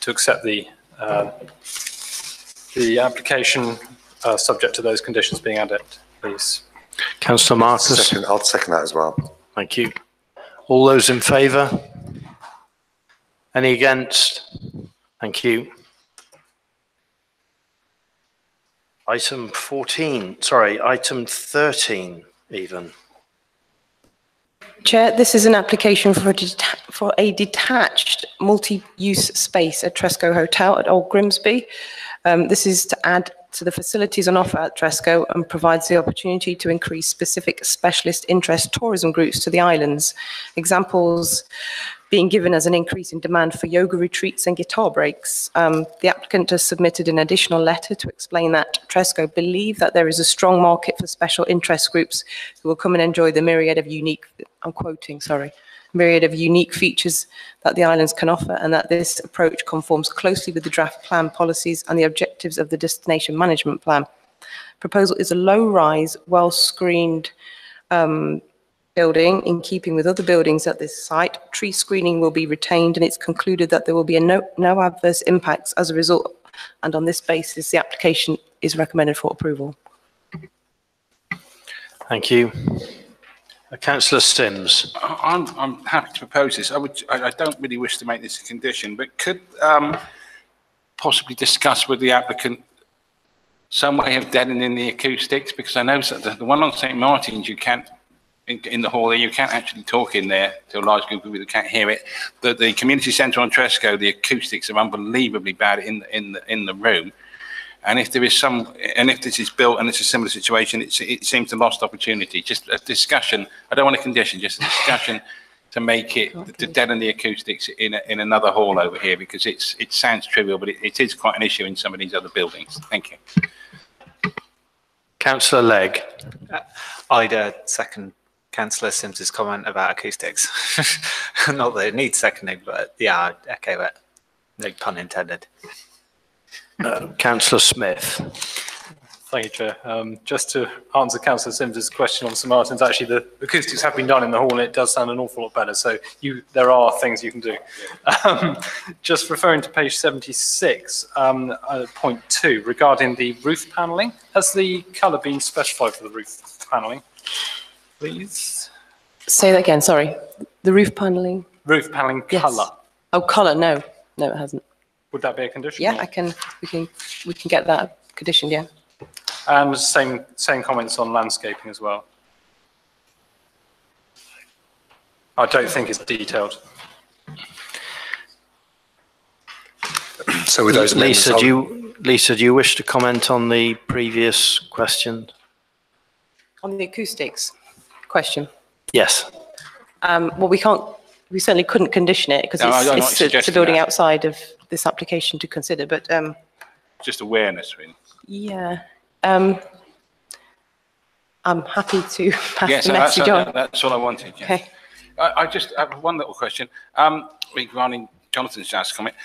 accept the application subject to those conditions being added, please. Councillor Marcus. I'll second that as well. Thank you. All those in favour? Any against? Thank you. Item 14, sorry, item 13 even. Chair, this is an application for a detached multi-use space at Tresco Hotel at Old Grimsby. This is to add to the facilities on offer at Tresco and provides the opportunity to increase specific specialist interest tourism groups to the islands. Examples being given as an increase in demand for yoga retreats and guitar breaks. The applicant has submitted an additional letter to explain that Tresco believe that there is a strong market for special interest groups who will come and enjoy the myriad of unique, I'm quoting, sorry, myriad of unique features that the islands can offer, and that this approach conforms closely with the draft plan policies and the objectives of the destination management plan. Proposal is a low-rise, well-screened building in keeping with other buildings at this site. Tree screening will be retained, and it's concluded that there will be no adverse impacts as a result, and on this basis the application is recommended for approval. Thank you. Councillor Sims. I'm happy to propose this. I don't really wish to make this a condition, but could possibly discuss with the applicant some way of deadening the acoustics, because I know that the one on St Martin's you can't, in the hall there, you can't actually talk in there to a large group of people who can't hear it. The community centre on Tresco, the acoustics are unbelievably bad in the room. And if there is and if this is built and it's a similar situation, it seems a lost opportunity. Just a discussion. I don't want a condition, just a discussion to make it, to deaden the acoustics in another hall over here, because it sounds trivial, but it is quite an issue in some of these other buildings. Thank you. Councillor Legg. I'd second Councillor Sims's comment about acoustics. Not that it needs seconding, but yeah, I'd echo it. No pun intended. Councillor Smith. Thank you, Chair. Just to answer Councillor Sims's question on St Martin's, actually the acoustics have been done in the hall and it does sound an awful lot better, so there are things you can do. Just referring to page 76, point 2, regarding the roof panelling, has the colour been specified for the roof panelling, please? Say that again, sorry. The roof panelling? Roof panelling colour. Oh, colour, no. No, it hasn't. Would that be a condition? Yeah, we can get that conditioned, yeah. And same comments on landscaping as well. I don't think it's detailed. So with those Lisa, do you wish to comment on the previous question? On the acoustics question? Yes. Well, we certainly couldn't condition it because it's a building outside of this application to consider, but just awareness, really. Yeah. I'm happy to pass Yes, the message on. that's what I wanted. Yeah. Okay. I just have one little question regarding Jonathan's last comment.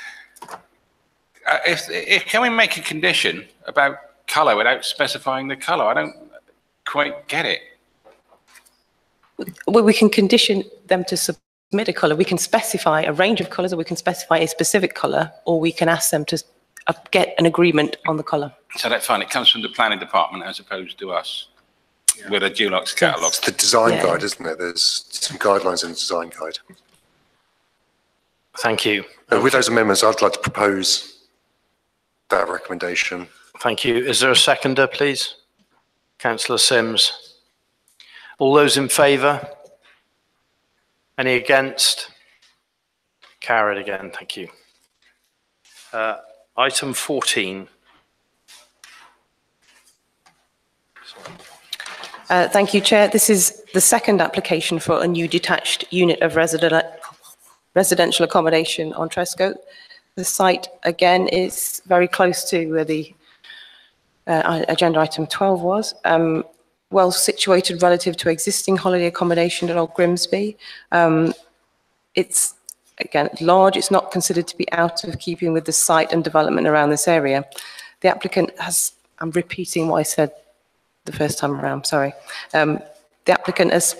Can we make a condition about colour without specifying the colour? I don't quite get it. Well, we can condition them to submit a colour. We can specify a range of colours, or we can specify a specific colour, or we can ask them to get an agreement on the colour. So that's fine. It comes from the planning department as opposed to us with a Dulux catalogue. It's the design guide, isn't it? There's some guidelines in the design guide. Thank you. With those amendments, I'd like to propose that recommendation. Thank you. Is there a seconder, please? Councillor Sims. All those in favour? Any against? Carried again. Thank you. Item 14. Thank you, Chair. This is the second application for a new detached unit of residential accommodation on Trescote. The site, again, is very close to where the agenda item 12 was. Well situated relative to existing holiday accommodation at Old Grimsby. It's, again, large. It's not considered to be out of keeping with the site and development around this area. The applicant has, I'm repeating what I said the first time around, sorry. The applicant has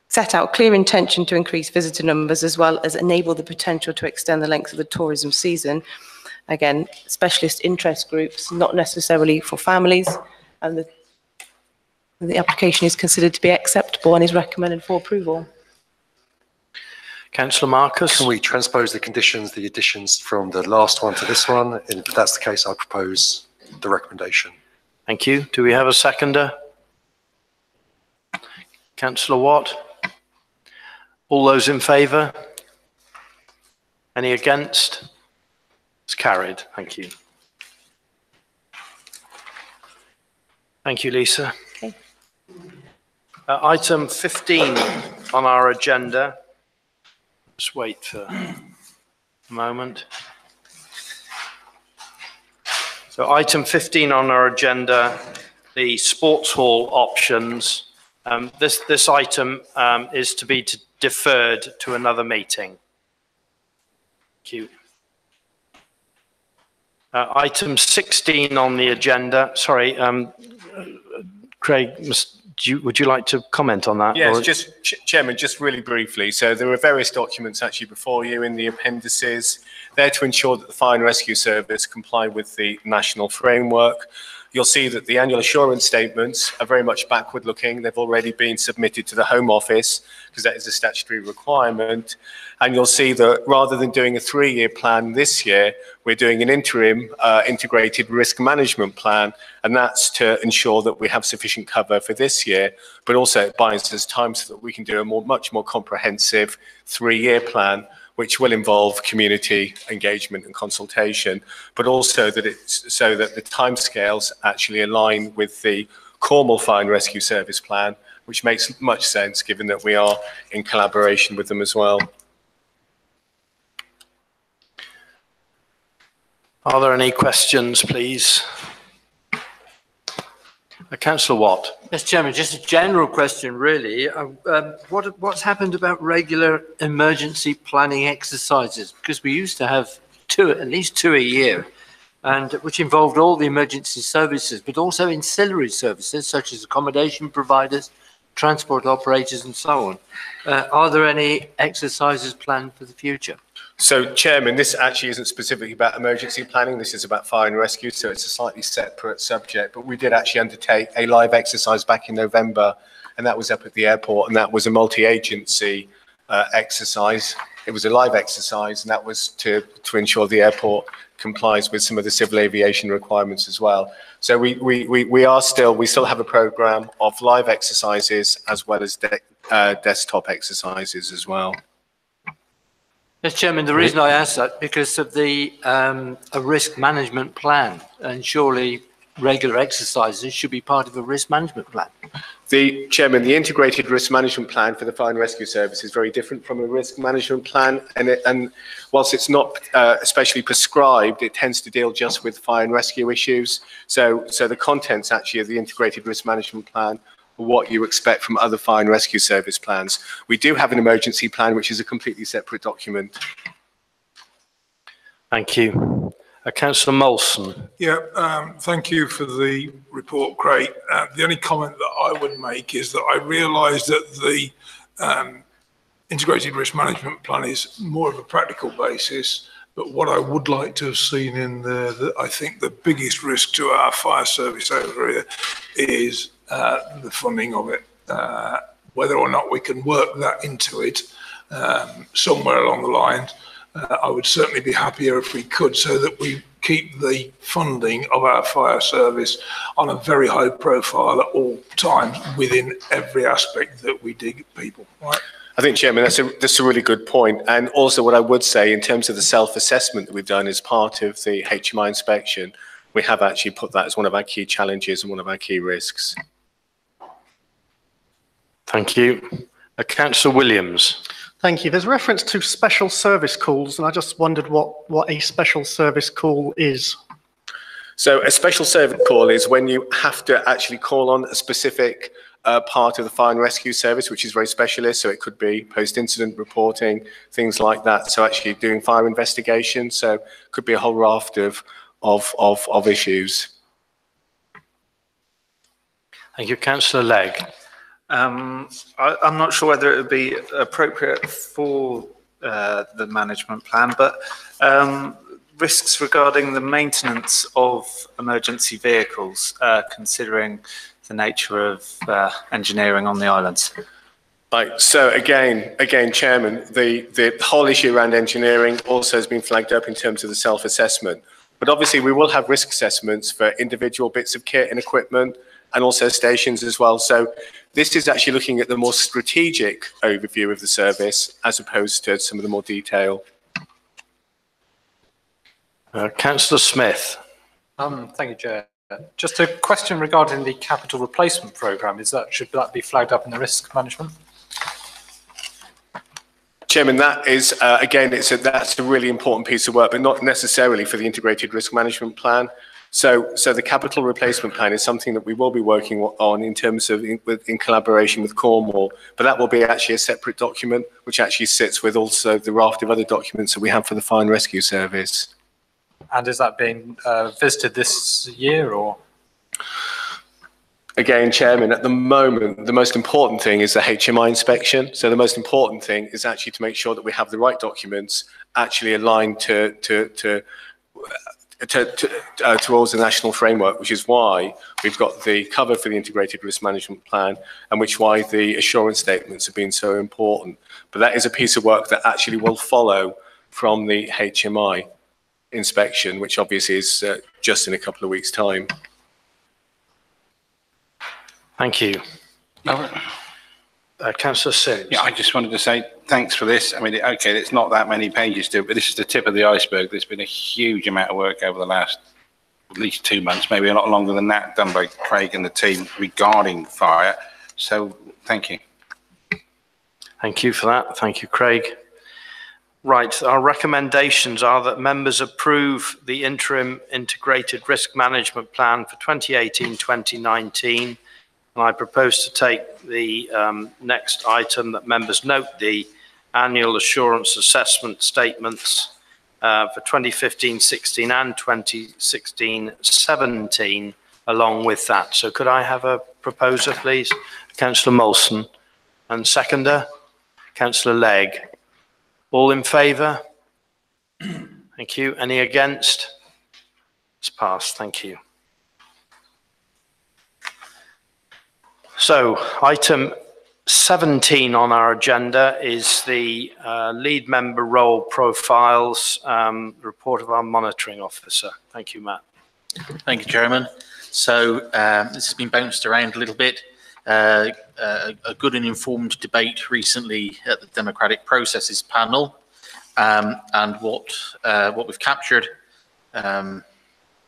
set out clear intention to increase visitor numbers as well as enable the potential to extend the length of the tourism season. Again, specialist interest groups, not necessarily for families, and the application is considered to be acceptable and is recommended for approval. Councillor Marcus. Can we transpose the conditions, the additions from the last one to this one? And if that's the case, I propose the recommendation. Thank you. Do we have a seconder? Councillor Watt. All those in favour? Any against? It's carried. Thank you. Thank you, Lisa. Okay. Item 15 on our agenda. Just wait for a moment. So item 15 on our agenda, the sports hall options. This item is to be deferred to another meeting. Thank you. Item 16 on the agenda. Sorry, Craig, would you like to comment on that? Yes, just Chairman, just really briefly. So there are various documents actually before you in the appendices. They're to ensure that the Fire and Rescue Service comply with the national framework. You'll see that the annual assurance statements are very much backward looking. They've already been submitted to the Home Office because that is a statutory requirement. And you'll see that rather than doing a 3-year plan this year, we're doing an interim integrated risk management plan. And that's to ensure that we have sufficient cover for this year, but also it buys us time so that we can do a much more comprehensive 3-year plan, which will involve community engagement and consultation, but also that it's so that the timescales actually align with the Cornwall Fire and Rescue Service plan, which makes much sense given that we are in collaboration with them as well. Are there any questions, please? Councillor Watt. Mr. Chairman, just a general question, really. What's happened about regular emergency planning exercises? Because we used to have at least two a year, and which involved all the emergency services, but also ancillary services such as accommodation providers, transport operators, and so on. Are there any exercises planned for the future? So, Chairman, this actually isn't specifically about emergency planning. This is about fire and rescue, so it's a slightly separate subject. But we did actually undertake a live exercise back in November, and that was up at the airport, and that was a multi-agency exercise. It was a live exercise, and that was to ensure the airport complies with some of the civil aviation requirements as well. So we still have a program of live exercises as well as desktop exercises as well. Mr. Chairman, the reason I ask that because of the a risk management plan, and surely regular exercises should be part of a risk management plan. Chairman, the integrated risk management plan for the fire and rescue service is very different from a risk management plan, and whilst it's not especially prescribed, it tends to deal just with fire and rescue issues. So the contents actually of the integrated risk management plan are what you expect from other fire and rescue service plans. We do have an emergency plan, which is a completely separate document. Thank you. Councillor Molson. Yeah, thank you for the report, Craig. The only comment that I would make is that I realise that the integrated risk management plan is more of a practical basis, but what I would like to have seen in there, that I think the biggest risk to our fire service over here is the funding of it. Whether or not we can work that into it somewhere along the line. I would certainly be happier if we could, so that we keep the funding of our fire service on a very high profile at all times within every aspect that we dig people. Right? I think, Chairman, that's a really good point. And also what I would say in terms of the self-assessment that we've done as part of the HMI inspection, we have actually put that as one of our key challenges and one of our key risks. Thank you. Councillor Williams. Thank you. There's reference to special service calls, and I just wondered what a special service call is. So a special service call is when you have to actually call on a specific part of the fire and rescue service, which is very specialist. So it could be post-incident reporting, things like that. So actually doing fire investigation. So it could be a whole raft of issues. Thank you. Councillor Legg. I'm not sure whether it would be appropriate for the management plan, but risks regarding the maintenance of emergency vehicles, considering the nature of engineering on the islands. Right. So again, Chairman, the whole issue around engineering also has been flagged up in terms of the self-assessment. But obviously, we will have risk assessments for individual bits of kit and equipment, and also stations as well. So this is actually looking at the more strategic overview of the service as opposed to some of the more detail. Councillor Smith. Thank you, Chair. Just a question regarding the capital replacement programme. Should that be flagged up in the risk management? Chairman, that is, again, that's a really important piece of work, but not necessarily for the integrated risk management plan. So the capital replacement plan is something that we will be working on in terms of in collaboration with Cornwall, but that will be actually a separate document which actually sits with also the raft of other documents that we have for the fire and rescue service. And is that being visited this year, or? Again, Chairman, at the moment, the most important thing is the HMI inspection. So the most important thing is actually to make sure that we have the right documents actually aligned towards the national framework, which is why we've got the cover for the integrated risk management plan, and which why the assurance statements have been so important. But that is a piece of work that actually will follow from the HMI inspection, which obviously is just in a couple of weeks' time. Thank you. Councillor Sims. Yeah, I just wanted to say thanks for this. I mean, okay, it's not that many pages to it, but this is the tip of the iceberg. There's been a huge amount of work over the last at least 2 months, maybe a lot longer than that, done by Craig and the team regarding fire. So thank you. Thank you for that. Thank you, Craig. Right, our recommendations are that members approve the interim integrated risk management plan for 2018-2019. And I propose to take the next item, that members note the annual assurance assessment statements for 2015-16 and 2016-17 along with that. So could I have a proposer, please? Councillor Molson, and seconder, Councillor Legg. All in favour? Thank you. Any against? It's passed. Thank you. So item 17 on our agenda is the lead member role profiles, report of our monitoring officer. Thank you, Matt. Thank you, Chairman. So this has been bounced around a little bit. A good and informed debate recently at the Democratic Processes panel, and what we've captured,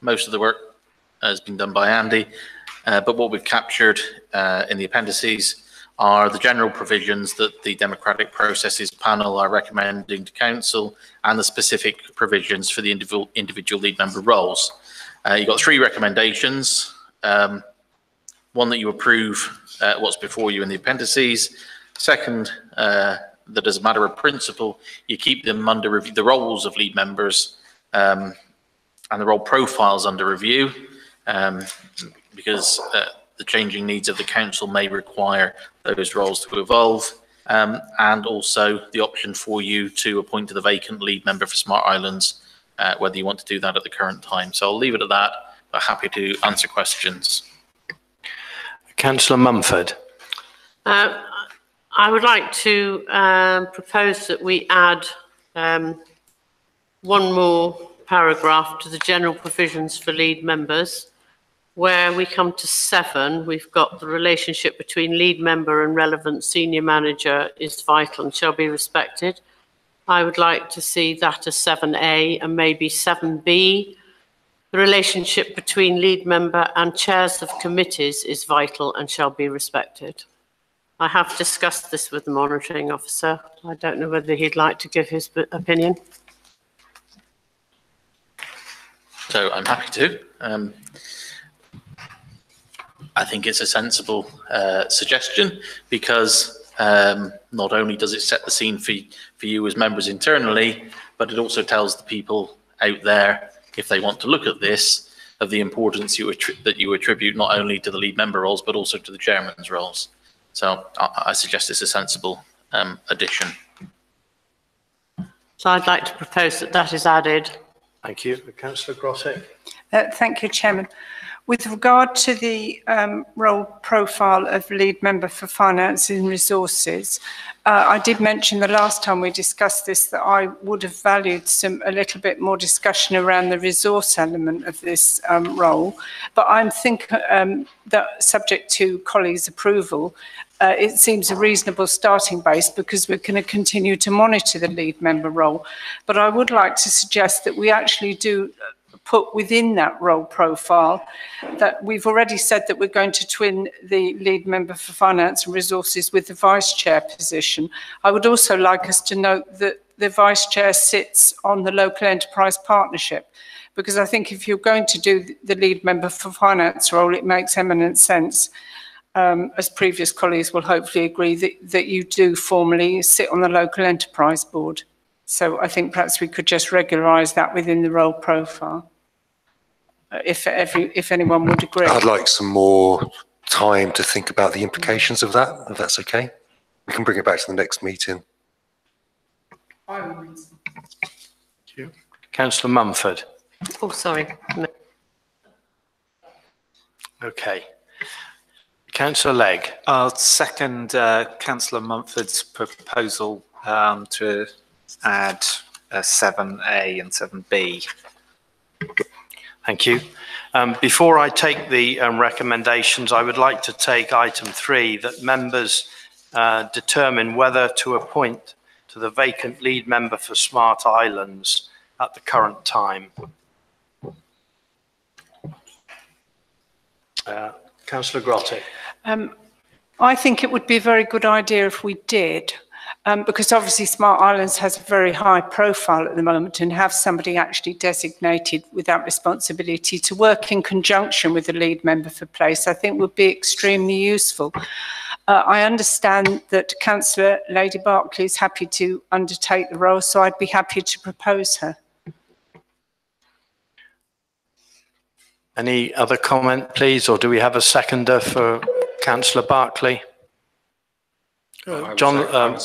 most of the work has been done by Andy. But what we've captured in the appendices are the general provisions that the Democratic Processes Panel are recommending to Council and the specific provisions for the individual lead member roles. You've got 3 recommendations. One, that you approve what's before you in the appendices. Second, that as a matter of principle, you keep them under review, the roles of lead members and the role profiles under review, because the changing needs of the council may require those roles to evolve, and also the option for you to appoint to the vacant lead member for Smart Islands, whether you want to do that at the current time. So I'll leave it at that, but happy to answer questions. Councillor Mumford. I would like to propose that we add one more paragraph to the general provisions for lead members. Where we come to 7, we've got the relationship between lead member and relevant senior manager is vital and shall be respected. I would like to see that as 7A and maybe 7B. The relationship between lead member and chairs of committees is vital and shall be respected. I have discussed this with the monitoring officer. I don't know whether he'd like to give his opinion. So I'm happy to. I think it's a sensible suggestion, because not only does it set the scene for you as members internally, but it also tells the people out there, if they want to look at this, of the importance that you attribute not only to the lead member roles, but also to the chairman's roles. So I suggest it's a sensible addition. So I'd like to propose that that is added. Thank you. Councillor Grottick. Thank you, Chairman. With regard to the role profile of lead member for finance and resources, I did mention the last time we discussed this that I would have valued a little bit more discussion around the resource element of this role. But I'm thinking that, subject to colleagues' approval, it seems a reasonable starting base, because we're going to continue to monitor the lead member role. But I would like to suggest that we actually do put within that role profile that we've already said that we're going to twin the lead member for finance and resources with the vice chair position. I would also like us to note that the vice chair sits on the local enterprise partnership, because I think if you're going to do the lead member for finance role, it makes eminent sense, as previous colleagues will hopefully agree, that you do formally sit on the local enterprise board. So I think perhaps we could just regularise that within the role profile, if anyone would agree. I'd like some more time to think about the implications of that, if that's okay. We can bring it back to the next meeting. Thank you. Councillor Mumford. Oh, sorry. No. Okay. Councillor Legg. I'll second Councillor Mumford's proposal to add 7A and 7B. Thank you. Before I take the recommendations, I would like to take item 3, that members determine whether to appoint to the vacant lead member for Smart Islands at the current time. Councillor Grottick. I think it would be a very good idea if we did, because obviously Smart Islands has a very high profile at the moment, and have somebody actually designated with that responsibility to work in conjunction with the lead member for place, I think would be extremely useful. I understand that Councillor Lady Barclay is happy to undertake the role, so I'd be happy to propose her. Any other comment, please, or do we have a seconder for Councillor Barclay? John,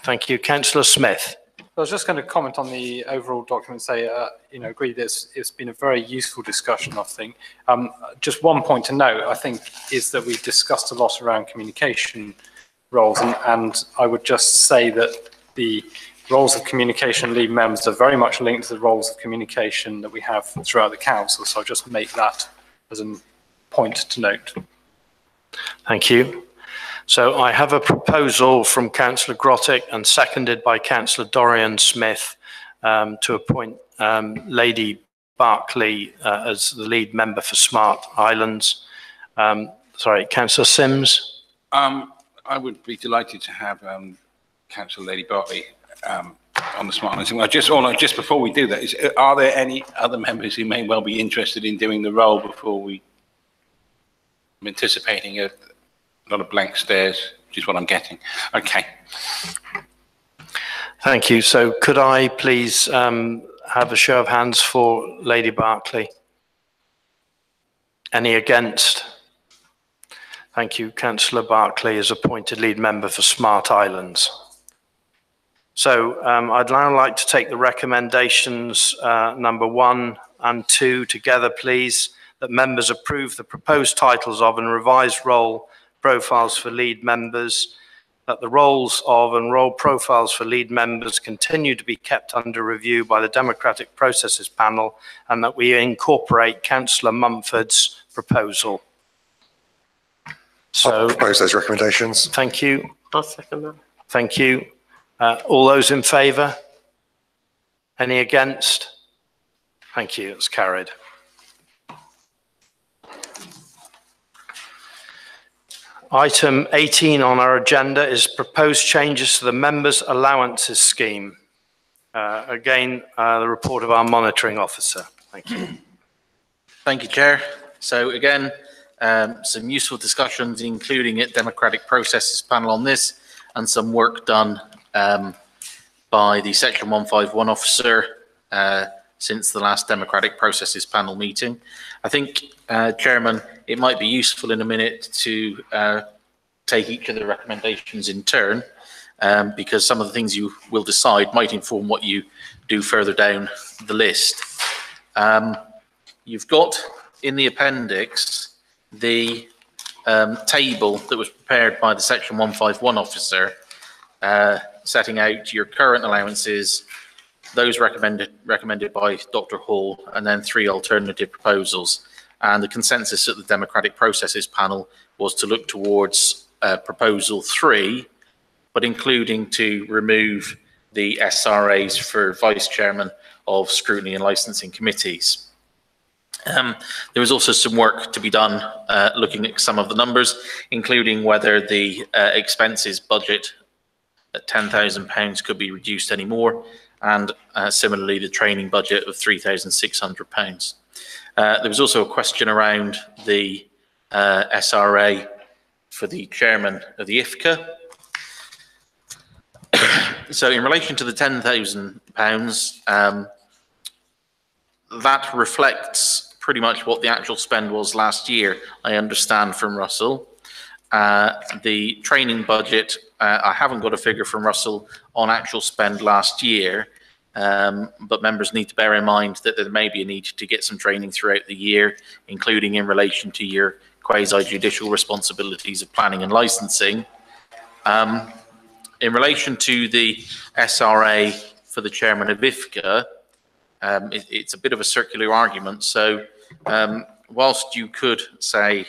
thank you. Councillor Smith. I was just going to comment on the overall document, say, agree that it's been a very useful discussion, I think. Just one point to note, I think, is that we've discussed a lot around communication roles, and I would just say that the roles of communication lead members are very much linked to the roles of communication that we have throughout the council, so I'll just make that as a point to note. Thank you. So I have a proposal from Councillor Grottick and seconded by Councillor Dorian Smith to appoint Lady Barclay as the lead member for Smart Islands. Sorry, Councillor Sims. I would be delighted to have Councillor Lady Bartley on the Smart Islands. Just before we do that, are there any other members who may well be interested in doing the role before we? I'm anticipating a lot of blank stares, which is what I'm getting. Okay. Thank you. So could I please have a show of hands for Lady Barclay? Any against? Thank you. Councillor Barclay is appointed lead member for Smart Islands. So I'd now like to take the recommendations number 1 and 2 together, please, that members approve the proposed titles of and revised role profiles for lead members, that the roles of and role profiles for lead members continue to be kept under review by the Democratic Processes Panel, and that we incorporate Councillor Mumford's proposal. So, I'll propose those recommendations. Thank you. I'll second that. Thank you. All those in favour? Any against? Thank you. It's carried. Item 18 on our agenda is proposed changes to the members' allowances scheme. Again, the report of our monitoring officer. Thank you. Thank you, Chair. So again, some useful discussions, including at Democratic Processes Panel on this, and some work done by the Section 151 officer since the last Democratic Processes Panel meeting. I think, Chairman, it might be useful in a minute to take each of the recommendations in turn, because some of the things you will decide might inform what you do further down the list. You've got in the appendix the table that was prepared by the Section 151 officer, setting out your current allowances, those recommended by Dr. Hall, and then 3 alternative proposals. And the consensus at the Democratic Processes Panel was to look towards proposal 3, but including to remove the SRAs for vice chairman of scrutiny and licensing committees. There was also some work to be done looking at some of the numbers, including whether the expenses budget at £10,000 could be reduced any more, and similarly the training budget of £3,600. There was also a question around the SRA for the chairman of the IFCA. So in relation to the £10,000, that reflects pretty much what the actual spend was last year, I understand from Russell. The training budget, I haven't got a figure from Russell on actual spend last year, but members need to bear in mind that there may be a need to get some training throughout the year, including in relation to your quasi-judicial responsibilities of planning and licensing. In relation to the SRA for the chairman of IFCA, it's a bit of a circular argument. So whilst you could say,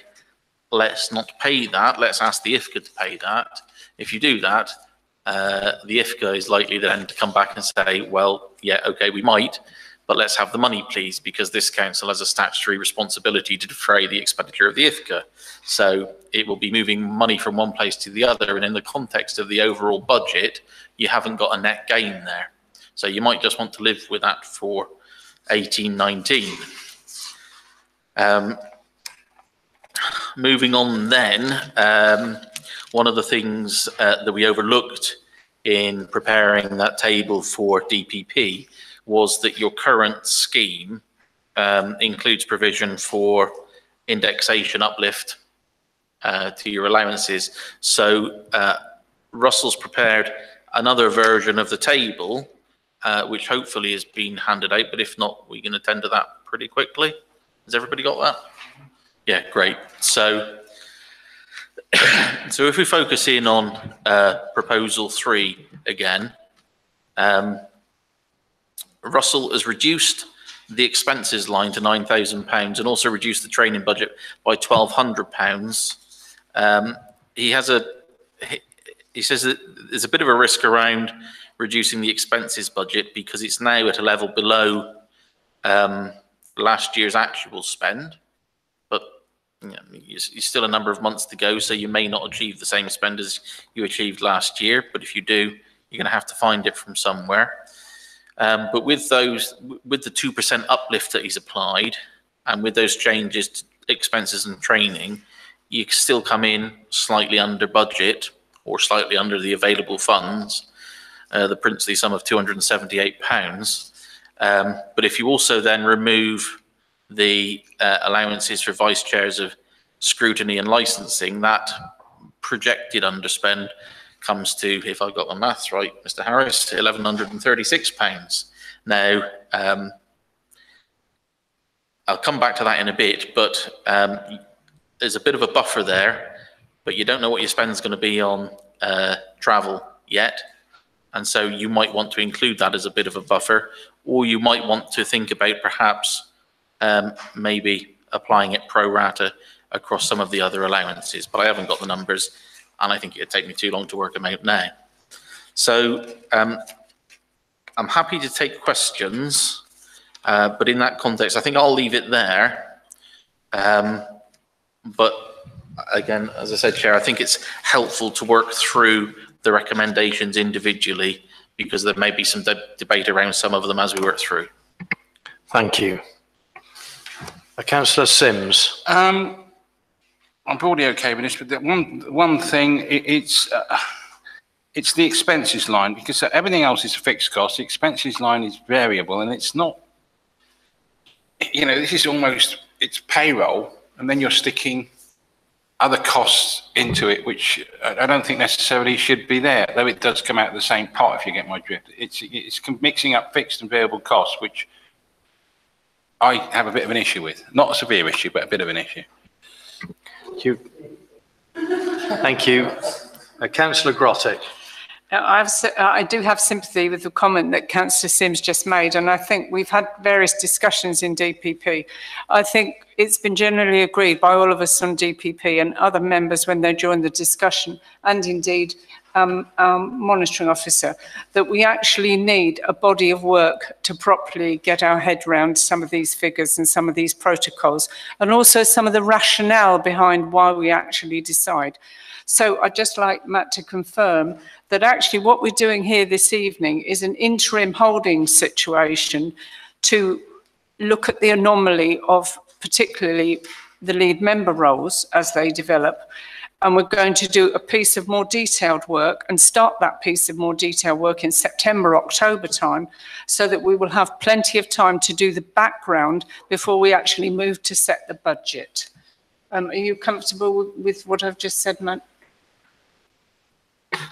let's not pay that, let's ask the IFCA to pay that, if you do that, the IFCA is likely then to come back and say, well, yeah, okay, we might, but let's have the money, please, because this council has a statutory responsibility to defray the expenditure of the IFCA. So it will be moving money from one place to the other, and in the context of the overall budget, you haven't got a net gain there. So you might just want to live with that for 18-19. Moving on then, one of the things that we overlooked in preparing that table for DPP was that your current scheme includes provision for indexation uplift to your allowances. So Russell's prepared another version of the table, which hopefully has been handed out, but if not, we can attend to that pretty quickly. Has everybody got that? Yeah, great. So, so if we focus in on proposal 3 again, Russell has reduced the expenses line to £9,000 and also reduced the training budget by £1,200. He says that there's a bit of a risk around reducing the expenses budget because it's now at a level below last year's actual spend, but you know, you're still a number of months to go, so you may not achieve the same spend as you achieved last year, but if you do, you're going to have to find it from somewhere. But with the 2% uplift that he's applied, and with those changes to expenses and training, you still come in slightly under budget or slightly under the available funds, the princely sum of £278. But if you also then remove the allowances for vice chairs of scrutiny and licensing, that projected underspend comes to, if I've got my maths right, Mr. Harris, £1,136. Now, I'll come back to that in a bit, but there's a bit of a buffer there, but you don't know what your spend is going to be on travel yet. And so you might want to include that as a bit of a buffer, or you might want to think about perhaps maybe applying it pro rata across some of the other allowances, but I haven't got the numbers, and I think it'd take me too long to work them out now. So I'm happy to take questions, but in that context, I think I'll leave it there. But again, as I said, Chair, I think it's helpful to work through the recommendations individually, because there may be some debate around some of them as we work through. Thank you. Councillor Sims. I'm broadly okay with this, but the one thing, it's the expenses line, because everything else is a fixed cost. The expenses line is variable, and it's not, you know, this is almost, it's payroll, and then you're sticking other costs into it, which I don't think necessarily should be there, though it does come out of the same pot, if you get my drift. It's mixing up fixed and variable costs, which I have a bit of an issue with. Not a severe issue, but a bit of an issue. Thank you. Thank you. Councillor Grottick. I do have sympathy with the comment that Councillor Sims just made, and I think we've had various discussions in DPP. I think it's been generally agreed by all of us on DPP and other members when they joined the discussion, and indeed monitoring officer, that we actually need a body of work to properly get our head around some of these figures and some of these protocols, and also some of the rationale behind why we actually decide. So I'd just like Matt to confirm that actually what we're doing here this evening is an interim holding situation to look at the anomaly of particularly the lead member roles as they develop. And we're going to do a piece of more detailed work and start that piece of more detailed work in September, October time, so that we will have plenty of time to do the background before we actually move to set the budget. Are you comfortable with what I've just said, Matt?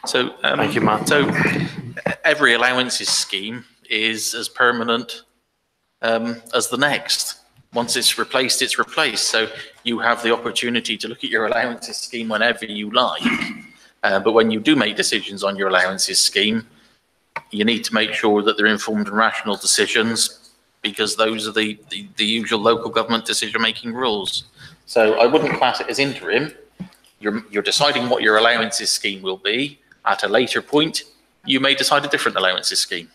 So, thank you, Matt. So every allowances scheme is as permanent as the next. Once it's replaced, it's replaced. So you have the opportunity to look at your allowances scheme whenever you like. But when you do make decisions on your allowances scheme, you need to make sure that they're informed and rational decisions, because those are the usual local government decision-making rules. So I wouldn't class it as interim. You're deciding what your allowances scheme will be. At a later point, you may decide a different allowances scheme.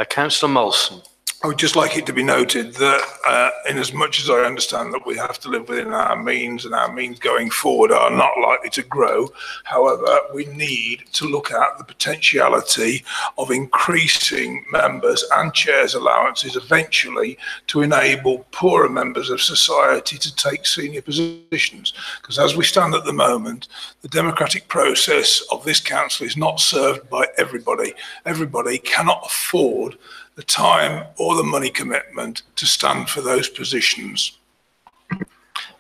Councillor Molson. I would just like it to be noted that in as much as I understand that we have to live within our means, and our means going forward are not likely to grow, however, we need to look at the potentiality of increasing members and chairs' allowances eventually to enable poorer members of society to take senior positions. Because as we stand at the moment, the democratic process of this council is not served by everybody. Everybody cannot afford the time or the money commitment to stand for those positions.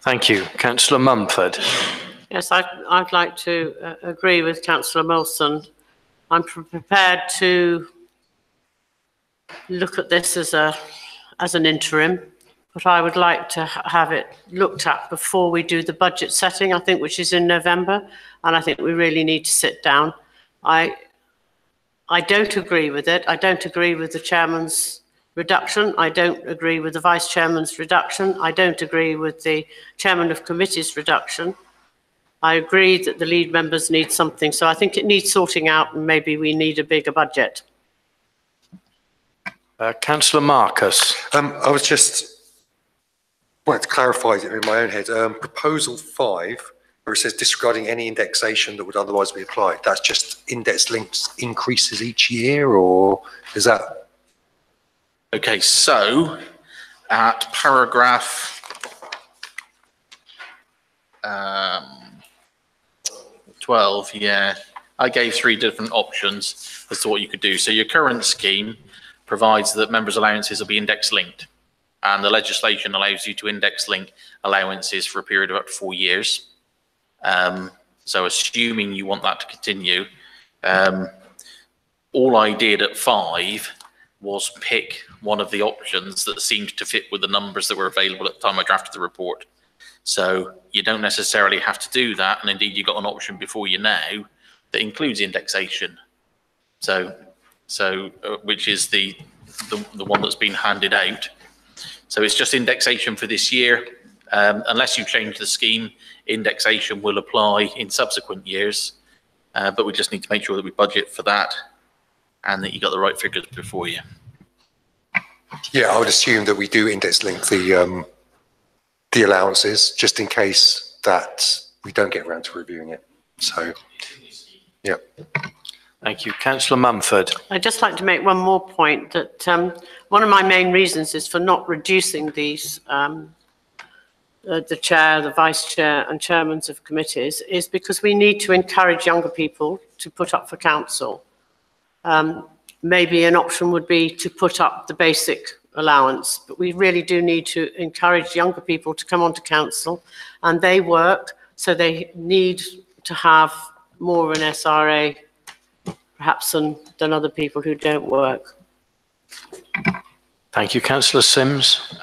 Thank you. Councillor Mumford. Yes, I'd like to agree with Councillor Molson. I'm prepared to look at this as an interim, but I would like to have it looked at before we do the budget setting, I think, which is in November, and I think we really need to sit down. I don't agree with it. I don't agree with the chairman's reduction. I don't agree with the vice chairman's reduction. I don't agree with the chairman of committee's reduction. I agree that the lead members need something. So I think it needs sorting out, and maybe we need a bigger budget. Councillor Marcus. I was just wanted to clarify it in my own head. Proposal 5, where it says disregarding any indexation that would otherwise be applied. That's just index linked increases each year, or is that? Okay, so at paragraph 12, yeah, I gave 3 different options as to what you could do. So your current scheme provides that members' allowances will be index linked, and the legislation allows you to index link allowances for a period of up to 4 years. So assuming you want that to continue, all I did at 5 was pick one of the options that seemed to fit with the numbers that were available at the time I drafted the report. So you don't necessarily have to do that, and indeed you've got an option before you now that includes indexation. So which is the one that's been handed out. So it's just indexation for this year. Unless you change the scheme, indexation will apply in subsequent years, but we just need to make sure that we budget for that and that you got the right figures before you. Yeah, I would assume that we do index link the allowances, just in case that we don't get around to reviewing it. So, yeah. Thank you. Councillor Mumford. I'd just like to make one more point that one of my main reasons is for not reducing these, the chair, the vice chair and chairmen of committees, is because we need to encourage younger people to put up for council. Maybe an option would be to put up the basic allowance, but we really do need to encourage younger people to come onto council, and they work, so they need to have more of an SRA perhaps than other people who don't work. Thank you. Councillor Sims.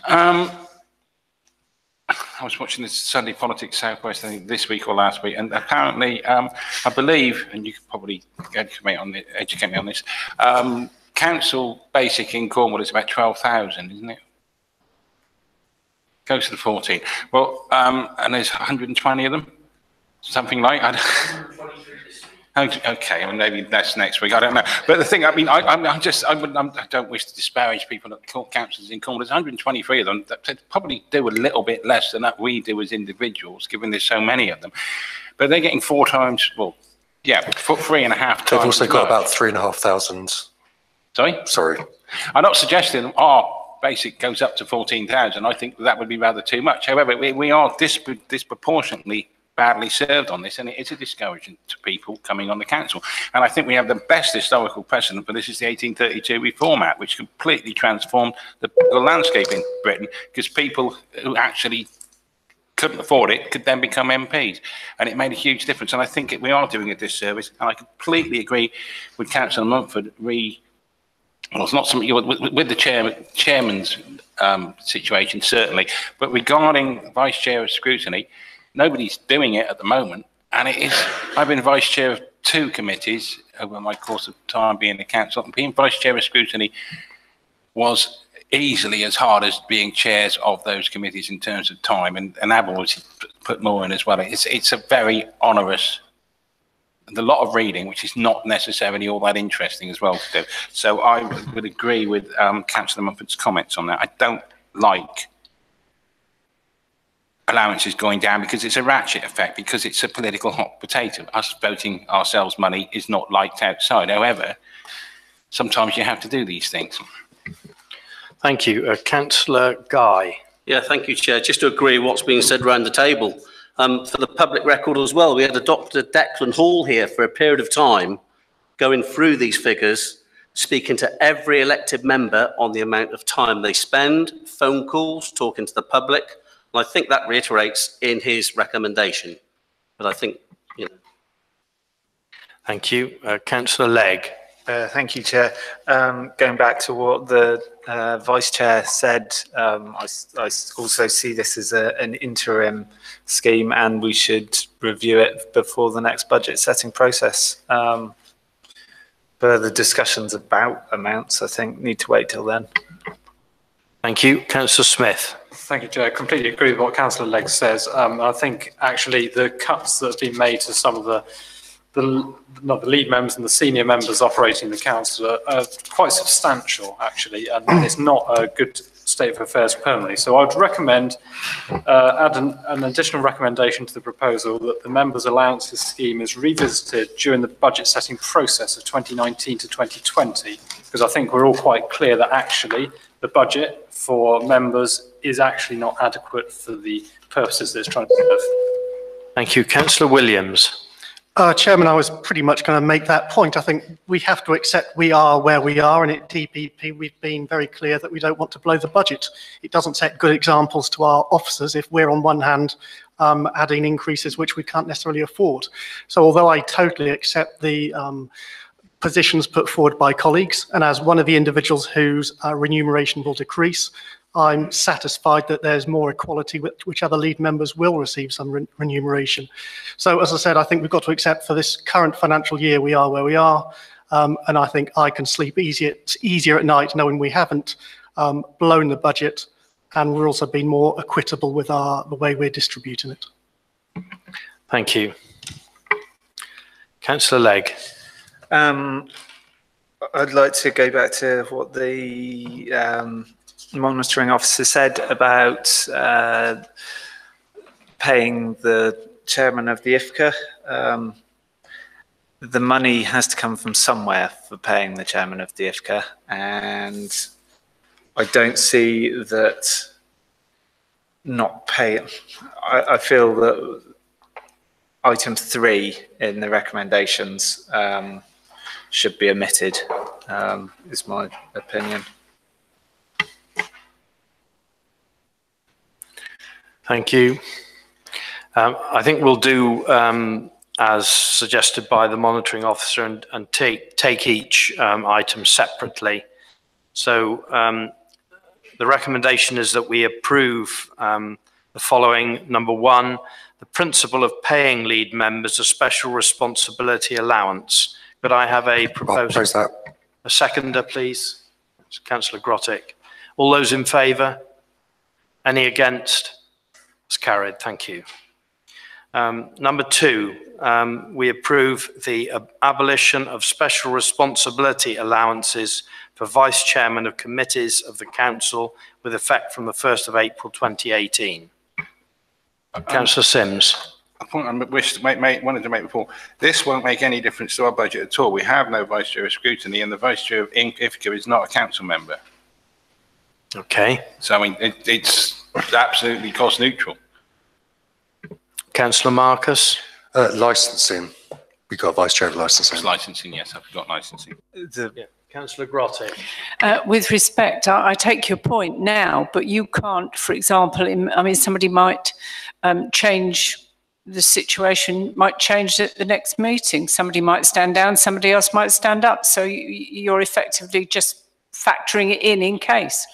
I was watching this Sunday Politics Southwest, I think this week or last week, and apparently, I believe, and you could probably educate me on this, council basic in Cornwall is about 12,000, isn't it? Goes to the 14. Well, and there's 120 of them, something like that. Okay, I mean, maybe that's next week. I don't know. But the thing, I mean, I don't wish to disparage people at the councils in Cornwall. There's 123 of them that probably do a little bit less than that we do as individuals, given there's so many of them. But they're getting 4 times, well, yeah, 3.5 times. They've also got about 3,500. Sorry. I'm not suggesting our basic goes up to 14,000. I think that would be rather too much. However, we are disproportionately badly served on this, and it is a discouragement to people coming on the council. And I think we have the best historical precedent for this is the 1832 Reform Act, which completely transformed the landscape in Britain, because people who actually couldn't afford it could then become MPs, and it made a huge difference. And I think we are doing a disservice, and I completely agree with Councillor Mumford. Well, it's not something with the chairman's situation, certainly, but regarding vice chair of scrutiny, nobody's doing it at the moment, and it is. I've been vice chair of 2 committees over my course of time being the council, and being vice chair of scrutiny was easily as hard as being chairs of those committees in terms of time, and I've always put more in as well. It's a very onerous, and a lot of reading, which is not necessarily all that interesting as well to do. So I would agree with Councillor Mumford's comments on that. I don't like allowances going down because it's a ratchet effect, because it's a political hot potato. Us voting ourselves money is not liked outside. However, sometimes you have to do these things. Thank you. Councillor Guy. Yeah, thank you, Chair. Just to agree with what's being said around the table. For the public record as well, we had a Dr. Declan Hall here for a period of time going through these figures, speaking to every elected member on the amount of time they spend, phone calls, talking to the public. And I think that reiterates in his recommendation. But I think, you know. Thank you. Councillor Legg. Thank you, Chair. Going back to what the Vice Chair said, I also see this as an interim scheme, and we should review it before the next budget setting process. Further discussions about amounts, I think, need to wait till then. Thank you. Councillor Smith. Thank you, Chair. I completely agree with what Councillor Legg says. I think actually the cuts that have been made to some of the not the lead members and the senior members operating the council are quite substantial, actually, and it's not a good state of affairs permanently. So I would recommend, add an additional recommendation to the proposal that the members' allowances scheme is revisited during the budget setting process of 2019 to 2020, because I think we're all quite clear that actually the budget for members is actually not adequate for the purposes that it's trying to serve. Thank you. Councillor Williams. Chairman, I was pretty much going to make that point. I think we have to accept we are where we are, and at DPP we've been very clear that we don't want to blow the budget. It doesn't set good examples to our officers if we're on one hand adding increases which we can't necessarily afford. So although I totally accept the positions put forward by colleagues, and as one of the individuals whose remuneration will decrease, I'm satisfied that there's more equality, which other lead members will receive some remuneration. So as I said, I think we've got to accept for this current financial year, we are where we are. And I think I can sleep easier at night knowing we haven't blown the budget, and we're also being more equitable with the way we're distributing it. Thank you. Councillor Legg. I'd like to go back to what the monitoring officer said about paying the chairman of the IFCA. The money has to come from somewhere for paying the chairman of the IFCA, and I don't see that not pay. I feel that item 3 in the recommendations should be omitted, is my opinion. Thank you. I think we'll do as suggested by the monitoring officer and take each item separately. So the recommendation is that we approve the following. Number 1, the principle of paying lead members a special responsibility allowance. Could I have a proposal? A seconder, please. Councillor Grottick. All those in favour? Any against? It's carried. Thank you. Number 2, we approve the abolition of special responsibility allowances for vice chairman of committees of the council with effect from the 1st of April 2018. Councillor Sims. A point I wanted to make before. This won't make any difference to our budget at all. We have no vice chair of scrutiny, and the vice chair of IFCA is not a council member. Okay. So I mean, it's absolutely cost neutral. Councillor Marcus. Licensing. We got a vice chair of licensing. Licensing, yes, I forgot licensing. Councillor Grottick. With respect, I take your point now, but you can't, for example, I mean, somebody might change the situation, might change at the next meeting. Somebody might stand down, somebody else might stand up. So you're effectively just factoring it in case.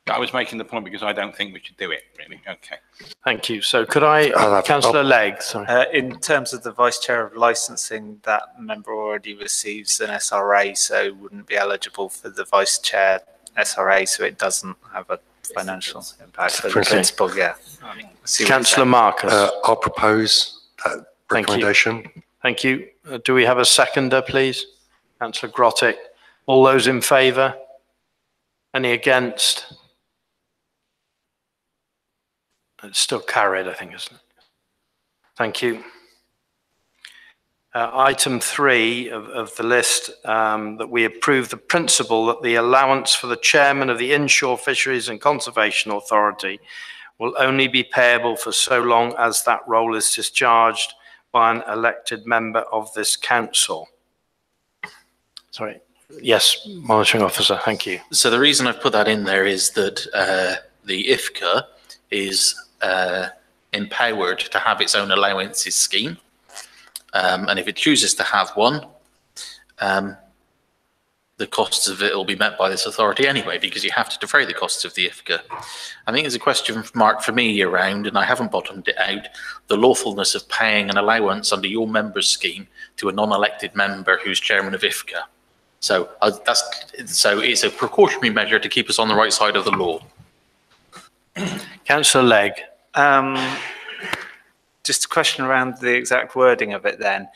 I was making the point because I don't think we should do it, really. Okay. Thank you. So could I, Councillor Legg, sorry. In terms of the vice chair of licensing, that member already receives an SRA, so wouldn't be eligible for the vice chair SRA, so it doesn't have a financial impact for the principal, yeah. Councillor Marcus. I'll propose that recommendation. Thank you. Do we have a seconder, please? Councillor Grottick. All those in favour? Any against? It's still carried, I think, isn't it? Thank you. Item 3 of the list, that we approve the principle that the allowance for the chairman of the Inshore Fisheries and Conservation Authority will only be payable for so long as that role is discharged by an elected member of this council. Sorry. Yes, monitoring officer, thank you. So the reason I've put that in there is that the IFCA is empowered to have its own allowances scheme. And if it chooses to have one, the costs of it will be met by this authority anyway, because you have to defray the costs of the IFCA. I think there's a question mark for me around, and I haven't bottomed it out, the lawfulness of paying an allowance under your member's scheme to a non-elected member who's chairman of IFCA. So it's a precautionary measure to keep us on the right side of the law. Councillor Legg. Just a question around the exact wording of it then.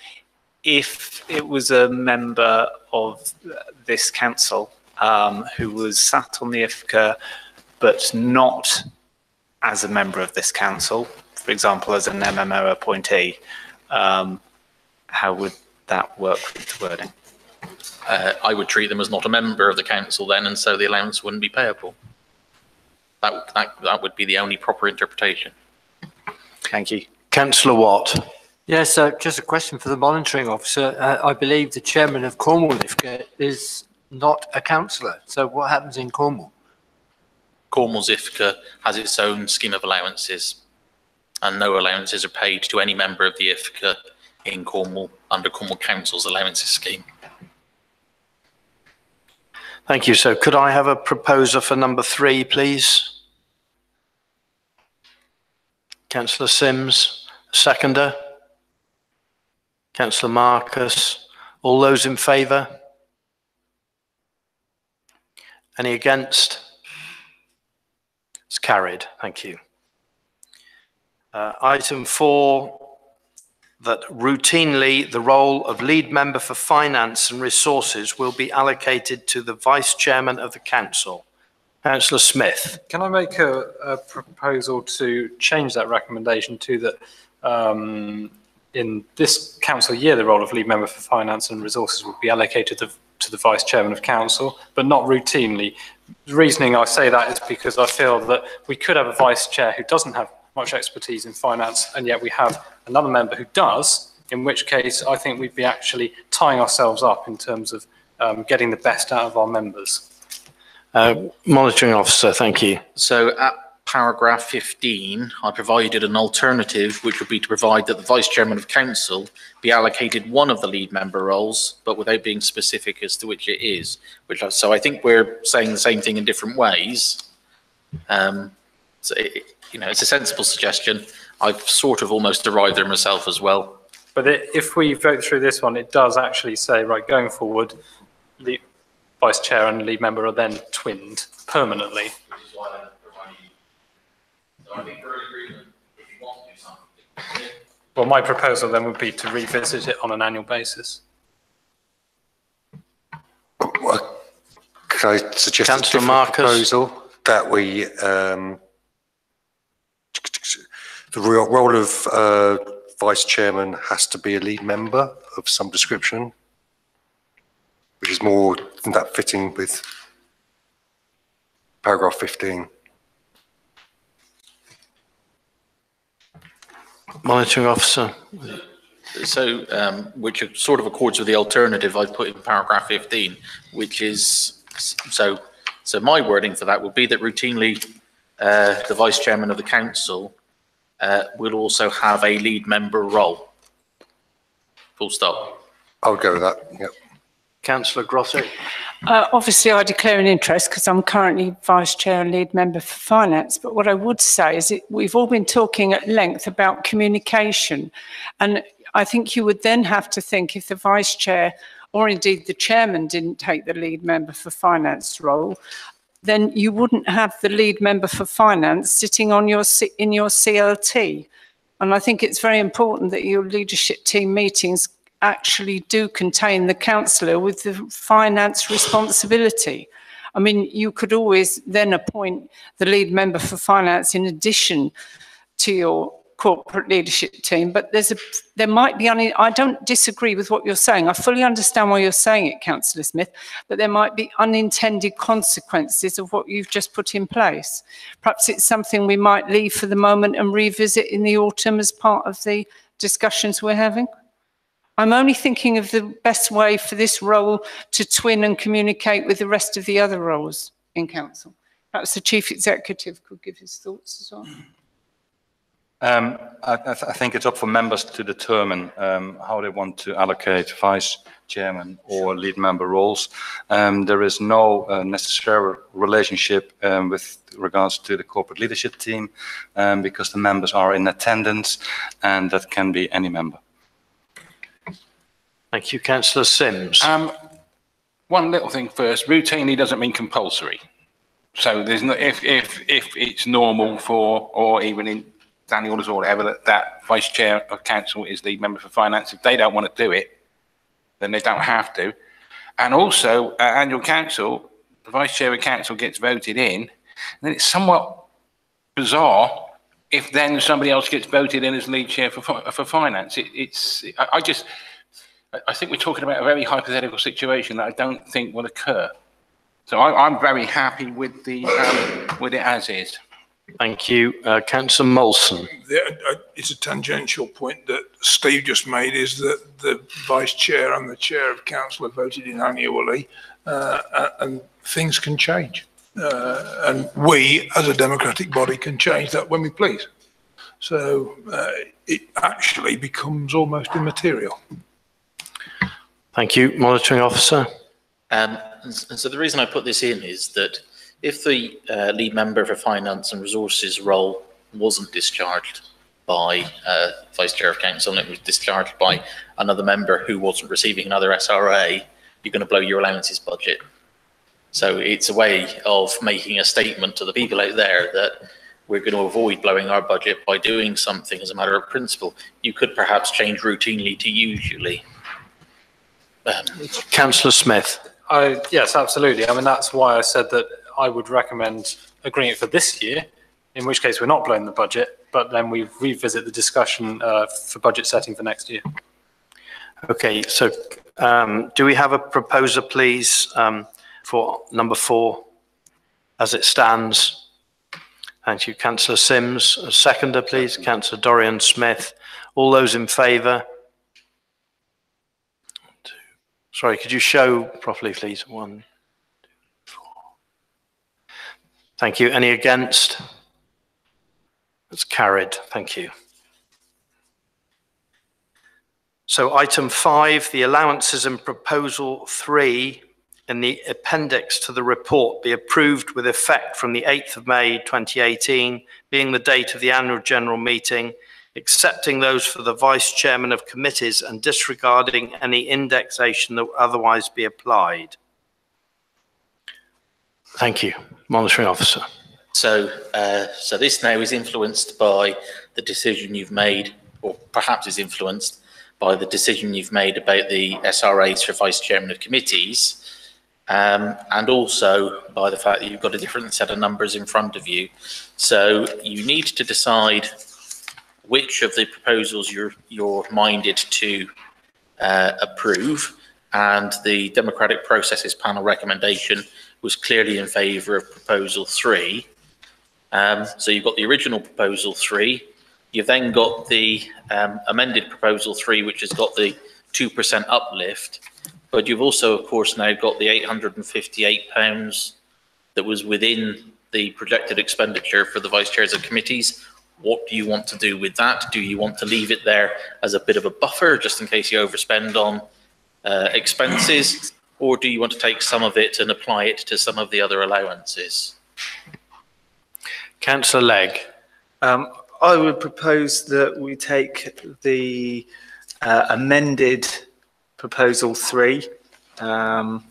if it was a member of this council who was sat on the IFCA but not as a member of this council, for example, as an MMO appointee, how would that work with the wording? I would treat them as not a member of the council then, and so the allowance wouldn't be payable. That would be the only proper interpretation. Thank you. Councillor Watt. Yes, just a question for the monitoring officer. I believe the chairman of Cornwall IFCA is not a councillor. So what happens in Cornwall? Cornwall's IFCA has its own scheme of allowances, and no allowances are paid to any member of the IFCA in Cornwall under Cornwall Council's allowances scheme. Thank you. So could I have a proposer for number 3, please? Councillor Sims, seconder. Councillor Marcus. All those in favour? Any against? It's carried. Thank you. Item 4, that routinely the role of lead member for finance and resources will be allocated to the vice chairman of the council. Councillor Smith. Can I make a proposal to change that recommendation to that in this council year, the role of lead member for finance and resources will be allocated to the vice chairman of council, but not routinely. The reasoning I say that is because I feel that we could have a vice chair who doesn't have much expertise in finance, and yet we have another member who does, in which case I think we'd be actually tying ourselves up in terms of getting the best out of our members. Monitoring officer, thank you. So at paragraph 15, I provided an alternative, which would be to provide that the vice chairman of council be allocated one of the lead member roles, but without being specific as to which it is. So I think we're saying the same thing in different ways. It's a sensible suggestion. I've sort of almost arrived there myself as well. But if we vote through this one, it does actually say, right, going forward, the vice chair and lead member are then twinned permanently. Which is why I'm providing. So I think we're in agreement if you want to do something. Well, my proposal then would be to revisit it on an annual basis. Could I suggest a Councillor different proposal that we the role of vice chairman has to be a lead member of some description, which is more than that fitting with paragraph 15. Monitoring officer. So, which sort of accords with the alternative I put in paragraph 15, which is, so my wording for that would be that routinely the vice chairman of the council will also have a lead member role. Full stop. I would go with that, yep. Councillor Grotto. Obviously, I declare an interest because I'm currently vice chair and lead member for finance. But what I would say is we've all been talking at length about communication. And I think you would then have to think if the vice chair or indeed the chairman didn't take the lead member for finance role, then you wouldn't have the lead member for finance sitting on in your CLT. And I think it's very important that your leadership team meetings actually do contain the councillor with the finance responsibility. I mean, you could always then appoint the lead member for finance in addition to your corporate leadership team, but there might be, I don't disagree with what you're saying. I fully understand why you're saying it, Councillor Smith, but there might be unintended consequences of what you've just put in place. Perhaps it's something we might leave for the moment and revisit in the autumn as part of the discussions we're having. I'm only thinking of the best way for this role to twin and communicate with the rest of the other roles in council. Perhaps the Chief Executive could give his thoughts as well. I think it's up for members to determine how they want to allocate vice chairman or lead member roles. There is no necessary relationship with regards to the corporate leadership team because the members are in attendance, and that can be any member. Thank you, Councillor Sims. One little thing first, routinely doesn't mean compulsory. So there's no, if it's normal for, or even in standing orders or whatever, that vice chair of council is the member for finance, if they don't want to do it, then they don't have to. And also, annual council, the vice chair of council gets voted in, and then it's somewhat bizarre if then somebody else gets voted in as lead chair for finance. I think we're talking about a very hypothetical situation that I don't think will occur. So I'm very happy with with it as is. Thank you. Councillor Molson. It's a tangential point that Steve just made, is that the vice chair and the chair of council are voted in annually, and things can change. And we, as a democratic body, can change that when we please. So it actually becomes almost immaterial. Thank you. Monitoring officer. And so the reason I put this in is that if the lead member for finance and resources role wasn't discharged by vice chair of council and it was discharged by another member who wasn't receiving another SRA, you're going to blow your allowances budget. So it's a way of making a statement to the people out there that we're going to avoid blowing our budget by doing something as a matter of principle. You could perhaps change routinely to usually. Councillor Smith. Yes, absolutely. I mean, that's why I said that I would recommend agreeing it for this year, in which case we're not blowing the budget, but then we revisit the discussion for budget setting for next year. Okay, so do we have a proposer, please, for number 4 as it stands? Thank you. Councillor Sims. A seconder, please. Councillor Dorian Smith. All those in favour? Sorry, could you show properly, please? 1, 2, 4. Thank you. Any against? That's carried. Thank you. So item 5, the allowances in proposal 3 in the appendix to the report be approved with effect from the 8th of May 2018, being the date of the annual general meeting, accepting those for the vice chairman of committees and disregarding any indexation that would otherwise be applied. Thank you. Monitoring officer. So this now is influenced by the decision you've made, or perhaps is influenced by the decision you've made about the SRAs for vice chairman of committees, and also by the fact that you've got a different set of numbers in front of you. So you need to decide which of the proposals you're minded to approve, and the Democratic Processes Panel recommendation was clearly in favour of proposal 3. So you've got the original proposal 3, you've then got the amended proposal 3, which has got the 2% uplift, but you've also, of course, now got the £858 that was within the projected expenditure for the vice chairs of committees. What do you want to do with that? Do you want to leave it there as a bit of a buffer, just in case you overspend on expenses, or do you want to take some of it and apply it to some of the other allowances? Councillor Legg. I would propose that we take the amended proposal 3, and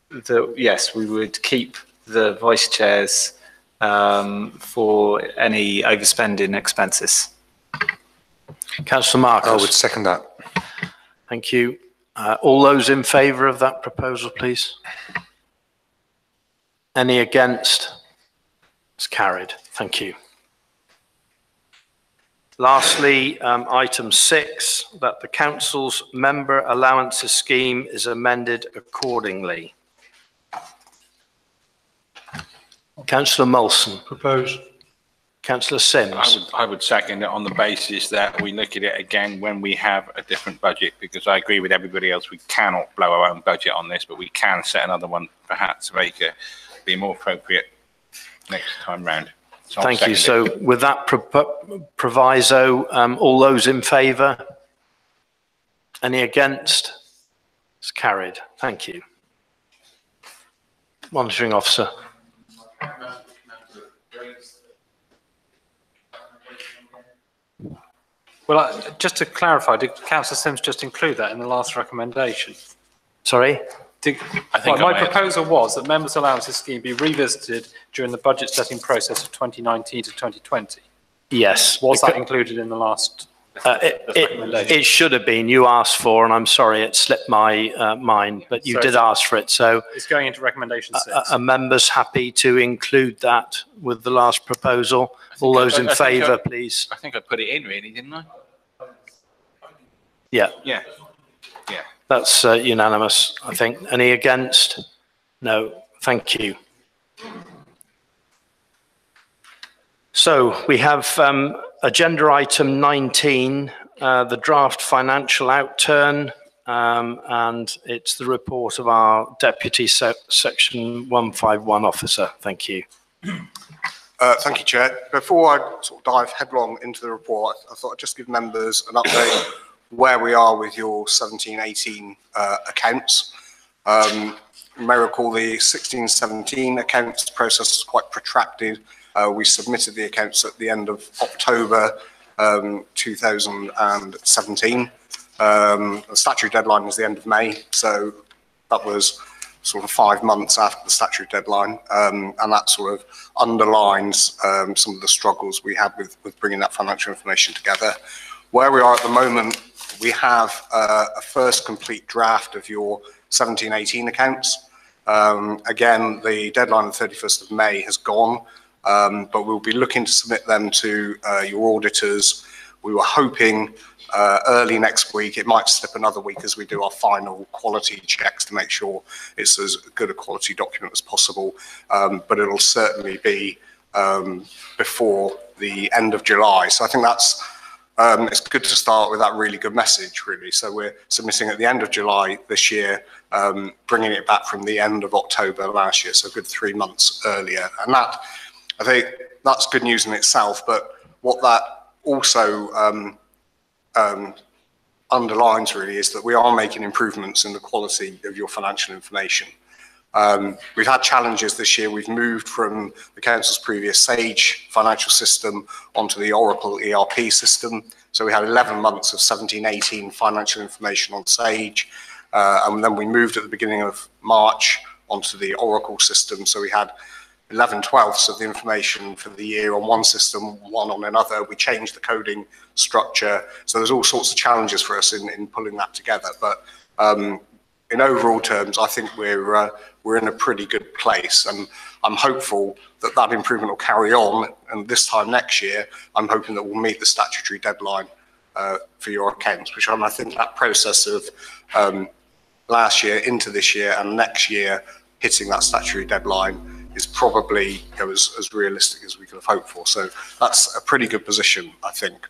that, yes, we would keep the vice chairs for any overspending expenses. Councillor Marcus. I would second that. Thank you. All those in favour of that proposal, please. Any against? It's carried. Thank you. Lastly, item 6, that the council's member allowances scheme is amended accordingly. Councillor Molson. Propose. Councillor Sims. I would second it on the basis that we look at it again when we have a different budget, because I agree with everybody else, we cannot blow our own budget on this, but we can set another one perhaps to make it be more appropriate next time round. So thank you. So with that proviso, all those in favour? Any against? It's carried. Thank you. Monitoring officer. Well, just to clarify, did Councillor Sims just include that in the last recommendation? Sorry? My proposal was that members' allowances scheme be revisited during the budget setting process of 2019 to 2020. Yes. Was that included in the last It should have been, you asked for, and I'm sorry, it slipped my mind, but you did ask for it, so. It's going into recommendation 6. Are members happy to include that with the last proposal? All those in favour, please. I think I put it in really, didn't I? Yeah. Yeah. Yeah. That's unanimous, I think. Any against? No, thank you. So we have agenda item 19, the draft financial outturn, and it's the report of our Deputy Section 151 officer. Thank you. Thank you, Chair. Before I sort of dive headlong into the report, I thought I'd just give members an update where we are with your 17-18 accounts. You may recall the 16-17 accounts process was quite protracted. We submitted the accounts at the end of October 2017. The statutory deadline was the end of May, so that was sort of 5 months after the statutory deadline, and that sort of underlines some of the struggles we had with bringing that financial information together. Where we are at the moment, we have a first complete draft of your 17-18 accounts. Again, the deadline of the 31st of May has gone, but we'll be looking to submit them to your auditors. We were hoping early next week. It might slip another week as we do our final quality checks to make sure it's as good a quality document as possible, but it'll certainly be before the end of July. So I think that's it's good to start with that really good message, really. So we're submitting at the end of July this year, bringing it back from the end of October last year, so a good 3 months earlier. And that, I think that's good news in itself, but what that also underlines really is that we are making improvements in the quality of your financial information. We've had challenges this year. We've moved from the council's previous Sage financial system onto the Oracle ERP system. So we had 11 months of 17-18 financial information on Sage. And then we moved at the beginning of March onto the Oracle system. So we had 11/12 of the information for the year on one system, one on another. We changed the coding structure. So there's all sorts of challenges for us in pulling that together. But in overall terms, I think we're in a pretty good place, and I'm hopeful that that improvement will carry on. And this time next year, I'm hoping that we'll meet the statutory deadline for your accounts, which I think that process of last year into this year and next year hitting that statutory deadline is probably as realistic as we could have hoped for. So that's a pretty good position, I think.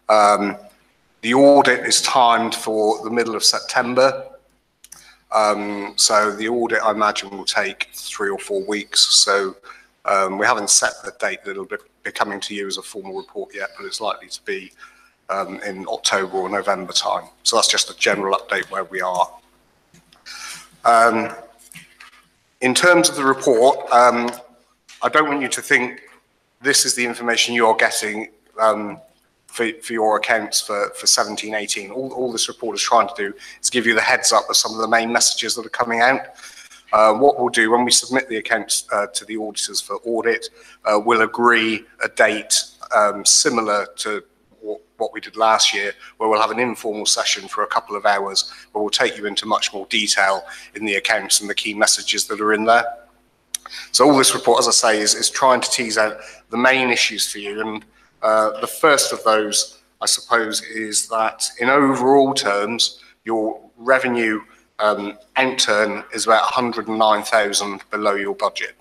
The audit is timed for the middle of September. So the audit, I imagine, will take 3 or 4 weeks. So we haven't set the date that it'll be coming to you as a formal report yet, but it's likely to be in October or November time. So that's just a general update where we are. In terms of the report, I don't want you to think this is the information you're getting for your accounts for 17-18. All this report is trying to do is give you the heads up of some of the main messages that are coming out. What we'll do when we submit the accounts to the auditors for audit, we'll agree a date similar to what we did last year, where we'll have an informal session for a couple of hours where we'll take you into much more detail in the accounts and the key messages that are in there. So all this report, as I say, is trying to tease out the main issues for you. And the first of those, I suppose, is that in overall terms, your revenue outturn is about 109,000 below your budget.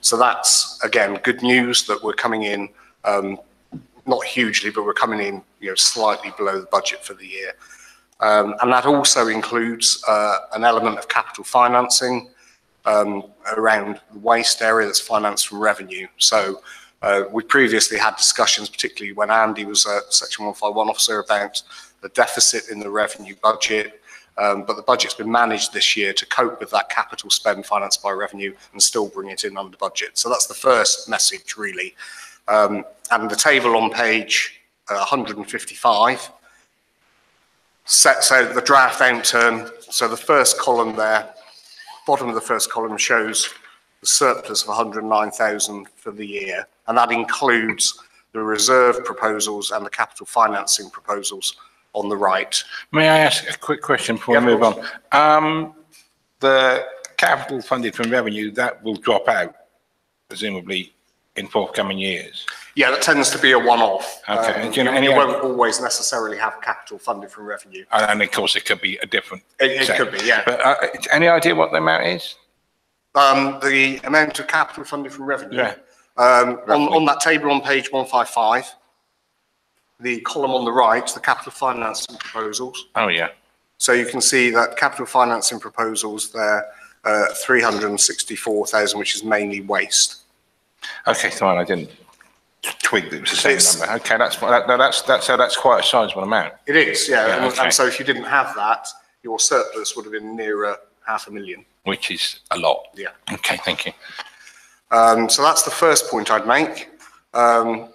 So that's, again, good news that we're coming in, not hugely, but we're coming in slightly below the budget for the year. And that also includes an element of capital financing around the waste area that's financed from revenue. So we previously had discussions, particularly when Andy was a Section 151 officer, about the deficit in the revenue budget, but the budget's been managed this year to cope with that capital spend financed by revenue and still bring it in under budget. So that's the first message, really. And the table on page 155 sets out the draft outturn. So the first column there, bottom of the first column, shows the surplus of 109,000 for the year, and that includes the reserve proposals and the capital financing proposals on the right. May I ask a quick question before we move on? The capital funded from revenue, that will drop out, presumably, in forthcoming years. Yeah, that tends to be a one-off. Okay. You won't always necessarily have capital funded from revenue. And of course, it could be a different. It could be, yeah. But any idea what the amount is? The amount of capital funded from revenue. Yeah. On that table on page 155, the column on the right, the capital financing proposals. Oh, yeah. So you can see that capital financing proposals there, 364,000, which is mainly waste. Okay, fine. I didn't twig that it was the same number. Okay, that's quite a sizable amount. It is, yeah. Okay. And so if you didn't have that, your surplus would have been nearer 500,000. Which is a lot. Yeah. Okay, thank you. So that's the first point I'd make. The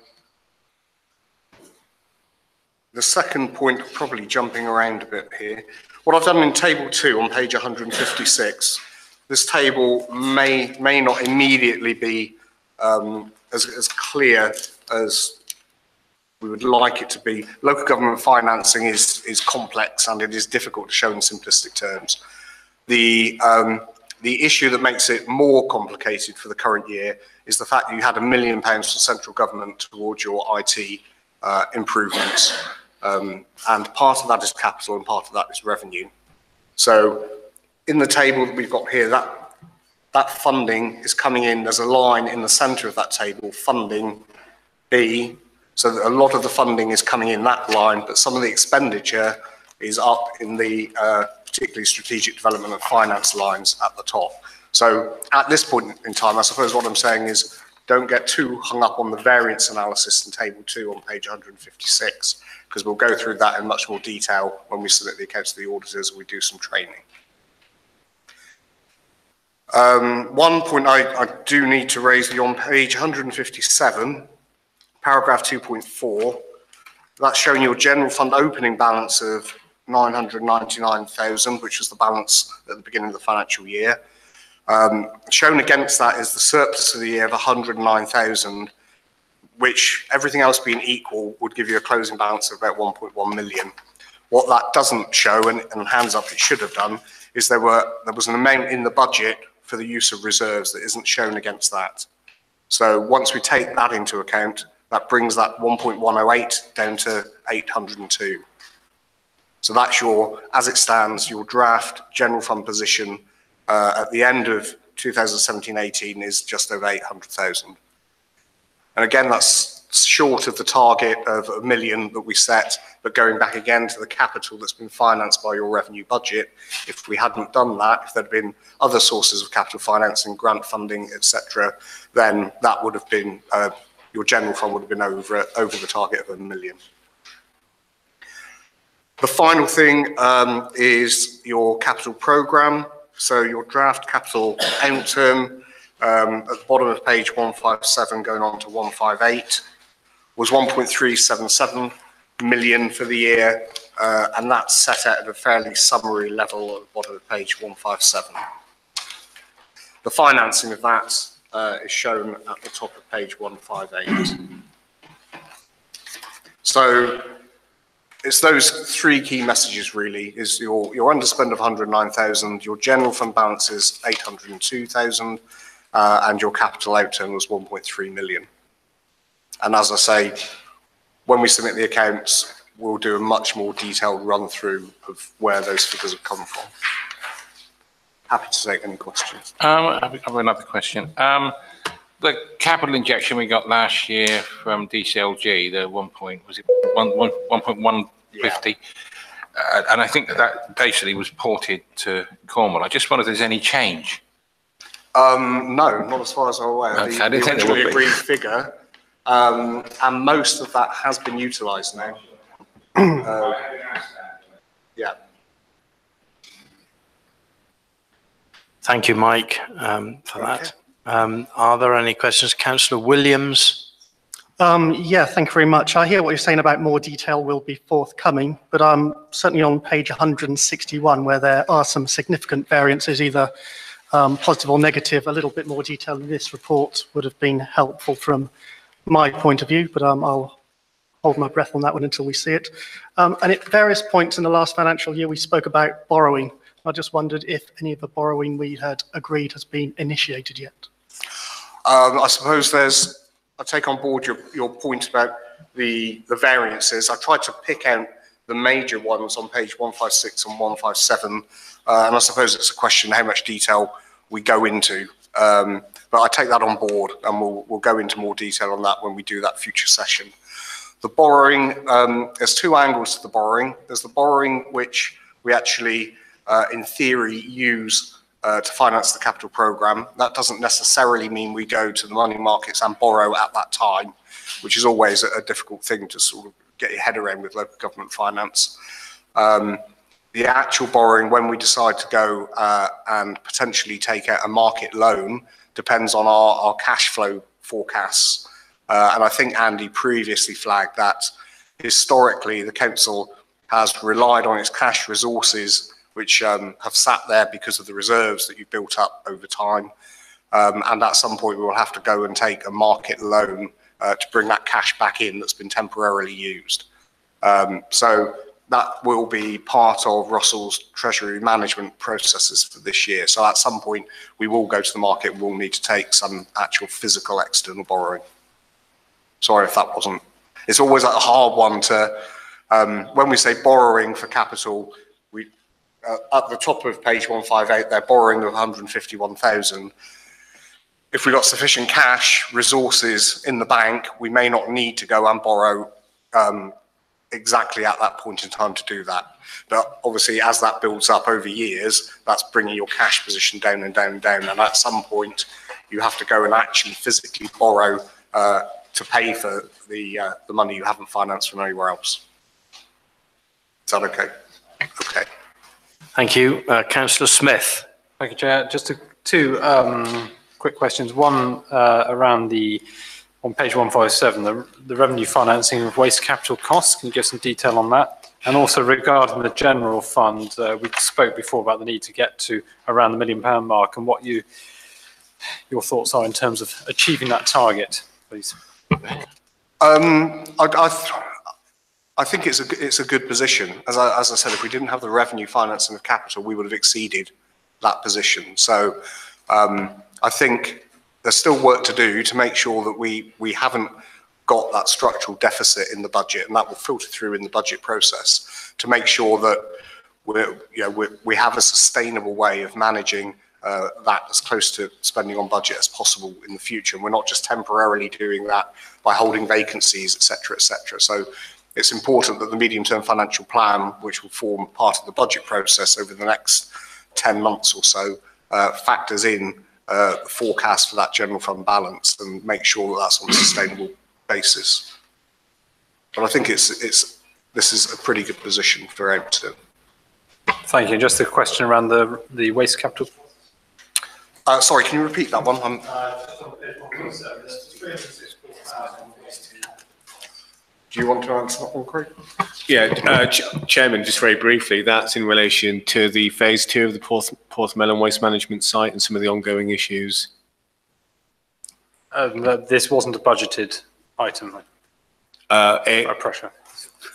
second point, probably jumping around a bit here. What I've done in table 2 on page 156, this table may not immediately be as clear as we would like it to be. Local government financing is complex and it is difficult to show in simplistic terms. The issue that makes it more complicated for the current year is the fact that you had £1 million from central government towards your IT improvements. And part of that is capital and part of that is revenue. So in the table that we've got here, that funding is coming in. There's a line in the centre of that table, funding B. So that a lot of the funding is coming in that line, but some of the expenditure is up in the particularly strategic development and finance lines at the top. So at this point in time, I suppose what I'm saying is don't get too hung up on the variance analysis in table 2 on page 156, because we'll go through that in much more detail when we submit the accounts to the auditors and we do some training. One point I do need to raise on page 157, paragraph 2.4, that's showing your general fund opening balance of 999,000, which was the balance at the beginning of the financial year. Shown against that is the surplus of the year of 109,000, which, everything else being equal, would give you a closing balance of about 1.1 million. What that doesn't show, and hands up it should have done, is there was an amount in the budget for the use of reserves that isn't shown against that. So once we take that into account, that brings that 1.108 down to 802. So that's as it stands, your draft general fund position at the end of 2017-18 is just over 800,000. And again, that's short of the target of £1 million that we set, but going back again to the capital that's been financed by your revenue budget, if we hadn't done that, if there'd been other sources of capital financing, grant funding, etc., then that would have been, your general fund would have been over the target of £1 million. The final thing is your capital programme. So your draft capital outturn at the bottom of page 157 going on to 158 was 1.377 million for the year, and that's set out at a fairly summary level at the bottom of page 157. The financing of that is shown at the top of page 158. So it's those three key messages really, is your underspend of 109,000, your general fund balance is 802,000, and your capital outturn was 1.3 million. And as I say, when we submit the accounts, we'll do a much more detailed run through of where those figures have come from. Happy to take any questions. I have another question. The capital injection we got last year from DCLG, the 1.150, and I think that basically was ported to Cornwall. I just wonder if there's any change. No, not as far as I'm aware. Okay, The originally agreed figure, and most of that has been utilised now. Yeah. Thank you, Mike, for that. Are there any questions? Councillor Williams? Yeah, thank you very much. I hear what you're saying about more detail will be forthcoming, but certainly on page 161, where there are some significant variances, either positive or negative, a little bit more detail in this report would have been helpful from my point of view, but I'll hold my breath on that one until we see it. And at various points in the last financial year, we spoke about borrowing. I just wondered if any of the borrowing we had agreed has been initiated yet. I suppose I take on board your point about the variances. I tried to pick out the major ones on page 156 and 157, and I suppose it's a question how much detail we go into. But I take that on board, and we'll go into more detail on that when we do that future session. The borrowing, there's two angles to the borrowing. There's the borrowing which we actually, in theory, use to finance the capital programme. That doesn't necessarily mean we go to the money markets and borrow at that time, which is always a difficult thing to sort of get your head around with local government finance. The actual borrowing, when we decide to go and potentially take out a market loan, depends on our cash flow forecasts. And I think Andy previously flagged that historically the council has relied on its cash resources, which have sat there because of the reserves that you've built up over time. And at some point we will have to go and take a market loan to bring that cash back in that's been temporarily used. So that will be part of Russell's treasury management processes for this year. So at some point we will go to the market, we'll need to take some actual physical external borrowing. Sorry if that wasn't, it's always a hard one to, when we say borrowing for capital, we, at the top of page 158, they're borrowing of 151,000. If we've got sufficient cash resources in the bank, we may not need to go and borrow exactly at that point in time to do that. But obviously, as that builds up over years, that's bringing your cash position down and down and down. And at some point, you have to go and actually physically borrow to pay for the money you haven't financed from anywhere else. Is that okay? Okay. Thank you. Councillor Smith. Thank you, Chair. Just two quick questions. One around on page 157, the revenue financing of waste capital costs. Can you give some detail on that? And also regarding the general fund, we spoke before about the need to get to around the £1 million mark and what your thoughts are in terms of achieving that target, please. I think it's a good position. As I said, if we didn't have the revenue financing of capital, we would have exceeded that position. So I think there's still work to do to make sure that we haven't got that structural deficit in the budget, and that will filter through in the budget process to make sure that we have a sustainable way of managing that as close to spending on budget as possible in the future. And we're not just temporarily doing that by holding vacancies, etc., etc. So it's important that the medium-term financial plan, which will form part of the budget process over the next 10 months or so, factors in the forecast for that general fund balance and make sure that that's on a sustainable basis. But I think this is a pretty good position for Everton. Thank you. Just a question around the waste capital. Sorry, can you repeat that one? Do you want to answer that one, Craig? Yeah, Chairman, just very briefly, that's in relation to the phase 2 of the Porthmelon waste management site and some of the ongoing issues. This wasn't a budgeted item. Pressure.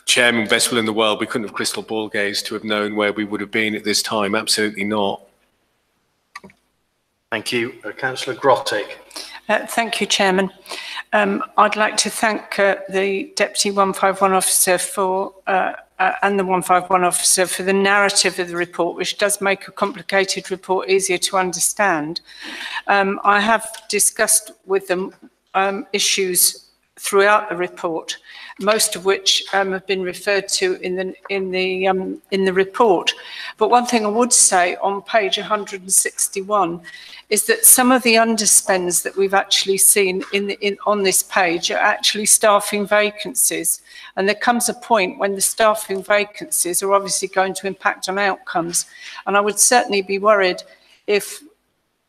Chairman, best will in the world, we couldn't have crystal ball gazed to have known where we would have been at this time. Absolutely not. Thank you. Councillor Grottig. Thank you, Chairman. I'd like to thank the Deputy 151 Officer and the 151 Officer for the narrative of the report, which does make a complicated report easier to understand. I have discussed with them issues throughout the report, most of which have been referred to in the report. But one thing I would say on page 161 is that some of the underspends that we've actually seen on this page are actually staffing vacancies. And there comes a point when the staffing vacancies are obviously going to impact on outcomes. And I would certainly be worried if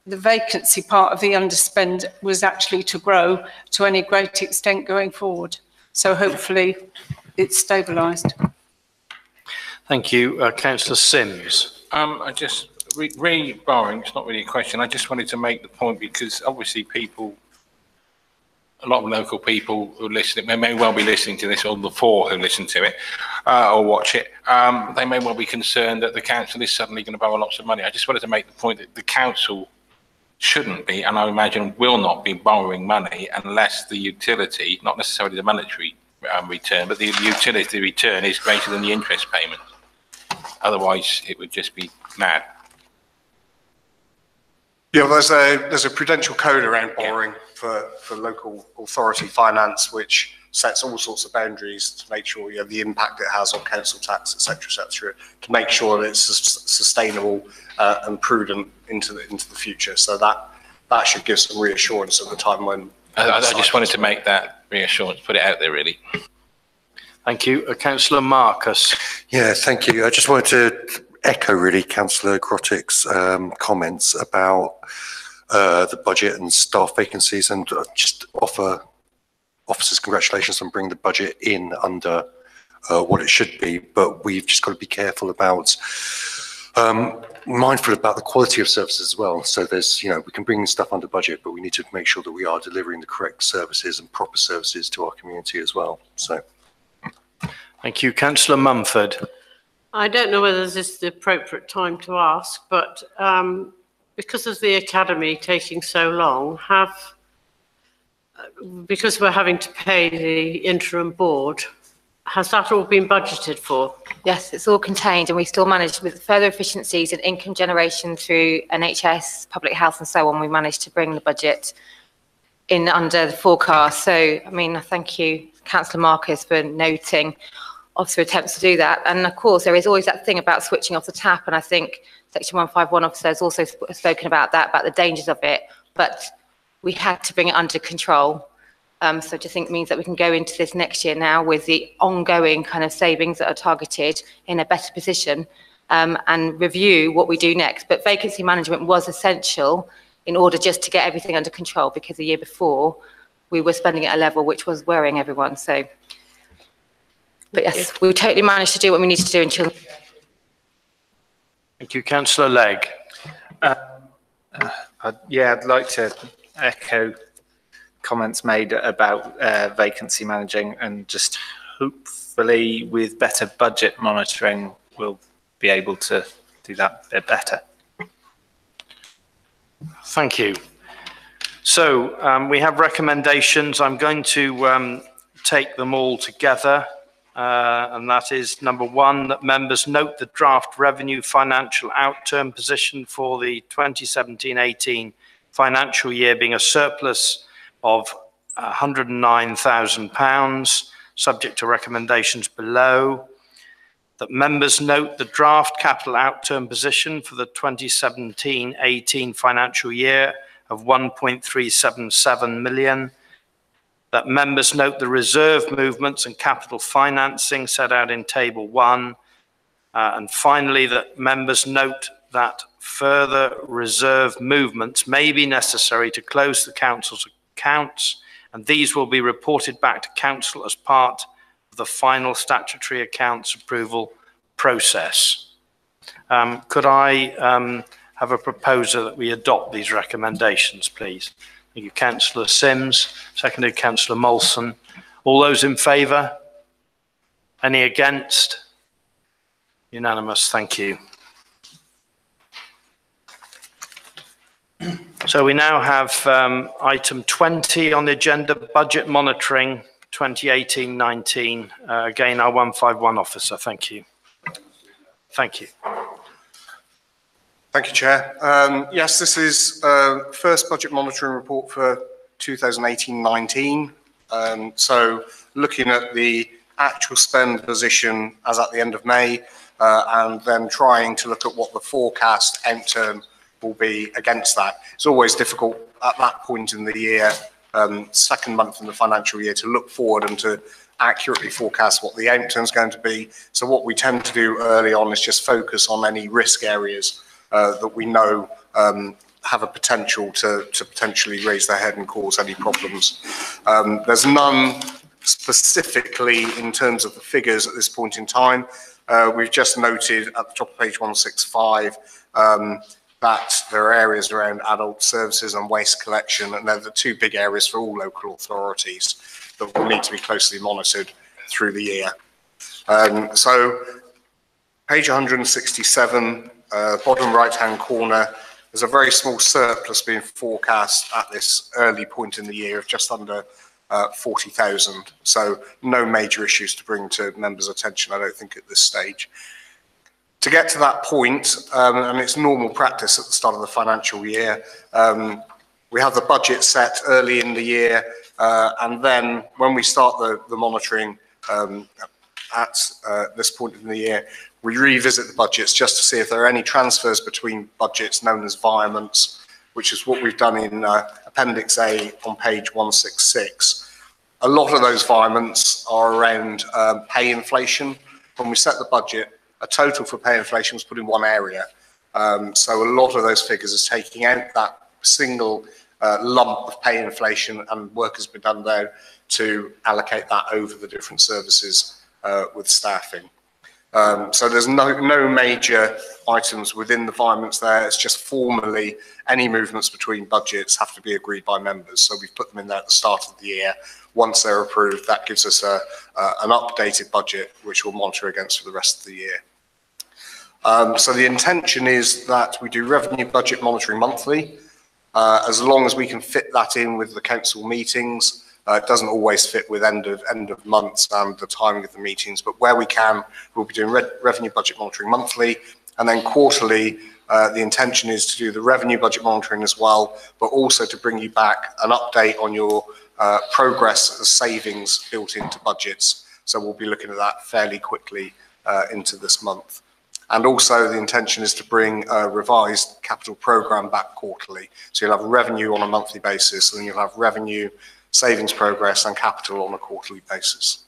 the vacancy part of the underspend was actually to grow to any great extent going forward. So hopefully it's stabilised. Thank you. Councillor Sims. I just, borrowing, it's not really a question. I just wanted to make the point because obviously people a lot of local people who listen, they may well be listening to this, or the four who listen to it or watch it, they may well be concerned that the council is suddenly going to borrow lots of money. I just wanted to make the point that the council shouldn't be, and I imagine will not be, borrowing money unless the utility, not necessarily the monetary return, but the utility return is greater than the interest payment. Otherwise, it would just be mad. Yeah, well, there's a prudential code around borrowing for local authority finance, which sets all sorts of boundaries to make sure, you know, the impact it has on council tax, etc., to make sure that it's sustainable and prudent into the future. So that should give some reassurance at the time when. I just wanted to make that reassurance, put it out there, really. Thank you. Councillor Marcus. Yeah, thank you. I just wanted to echo really Councillor Grottick's comments about the budget and staff vacancies, and just offer officers congratulations on bringing the budget in under what it should be. But we've just got to be careful about, mindful about the quality of services as well. So there's, you know, we can bring stuff under budget, but we need to make sure that we are delivering the correct services and proper services to our community as well. So. Thank you. Councillor Mumford. I don't know whether this is the appropriate time to ask, but because of the academy taking so long, because we're having to pay the interim board, has that all been budgeted for? Yes, it's all contained, and we still managed, with further efficiencies and income generation through NHS, public health and so on, we managed to bring the budget in under the forecast. So, I mean, thank you, Councillor Marcus, for noting officer attempts to do that. And of course, there is always that thing about switching off the tap, and I think Section 151 officer has also spoken about that, about the dangers of it, but we had to bring it under control. So I just think it means that we can go into this next year now with the ongoing kind of savings that are targeted in a better position, and review what we do next. But vacancy management was essential in order just to get everything under control, because the year before we were spending at a level which was worrying everyone. So, but yes, we totally managed to do what we needed to do in children. Thank you. Councillor Legg. Yeah, I'd like to echo comments made about vacancy managing, and just hopefully with better budget monitoring, we'll be able to do that a bit better. Thank you. So we have recommendations. I'm going to take them all together. And that is number one, that members note the draft revenue financial outturn position for the 2017-18 financial year being a surplus of £109,000, subject to recommendations below. That members note the draft capital outturn position for the 2017-18 financial year of 1.377 million. That members note the reserve movements and capital financing set out in Table 1. And finally, that members note that further reserve movements may be necessary to close the council's accounts, and these will be reported back to council as part of the final statutory accounts approval process. Could I have a proposer that we adopt these recommendations, please? Thank you, Councillor Sims. Seconded, Councillor Molson. All those in favour? Any against? Unanimous. Thank you. So we now have item 20 on the agenda, budget monitoring 2018-19. Again, our 151 officer. Thank you. Thank you. Thank you, Chair. Yes, this is first budget monitoring report for 2018-19. So looking at the actual spend position as at the end of May, and then trying to look at what the forecast outturn will be against that. It's always difficult at that point in the year, second month in the financial year, to look forward and to accurately forecast what the outturn is going to be. So what we tend to do early on is just focus on any risk areas that we know have a potential to potentially raise their head and cause any problems. There's none specifically in terms of the figures at this point in time. We've just noted at the top of page 165 that there are areas around adult services and waste collection, and they're the two big areas for all local authorities that will need to be closely monitored through the year. So page 167, bottom right-hand corner, there's a very small surplus being forecast at this early point in the year of just under 40,000. So no major issues to bring to members' attention, I don't think, at this stage. To get to that point, and it's normal practice at the start of the financial year, we have the budget set early in the year, and then when we start the monitoring at this point in the year, we revisit the budgets just to see if there are any transfers between budgets known as virements, which is what we've done in Appendix A on page 166. A lot of those virements are around pay inflation. When we set the budget, a total for pay inflation was put in one area. So a lot of those figures is taking out that single lump of pay inflation, and work has been done there to allocate that over the different services with staffing. So there's no major items within the virements there. It's just formally any movements between budgets have to be agreed by members. So we've put them in there at the start of the year. Once they're approved, that gives us an updated budget, which we'll monitor against for the rest of the year. So the intention is that we do revenue budget monitoring monthly, as long as we can fit that in with the council meetings. It doesn't always fit with end of months and the timing of the meetings, but where we can, we'll be doing revenue budget monitoring monthly, and then quarterly. The intention is to do the revenue budget monitoring as well, but also to bring you back an update on your progress as savings built into budgets. So we'll be looking at that fairly quickly into this month. And also the intention is to bring a revised capital programme back quarterly. So you'll have revenue on a monthly basis, and then you'll have revenue, savings progress and capital on a quarterly basis.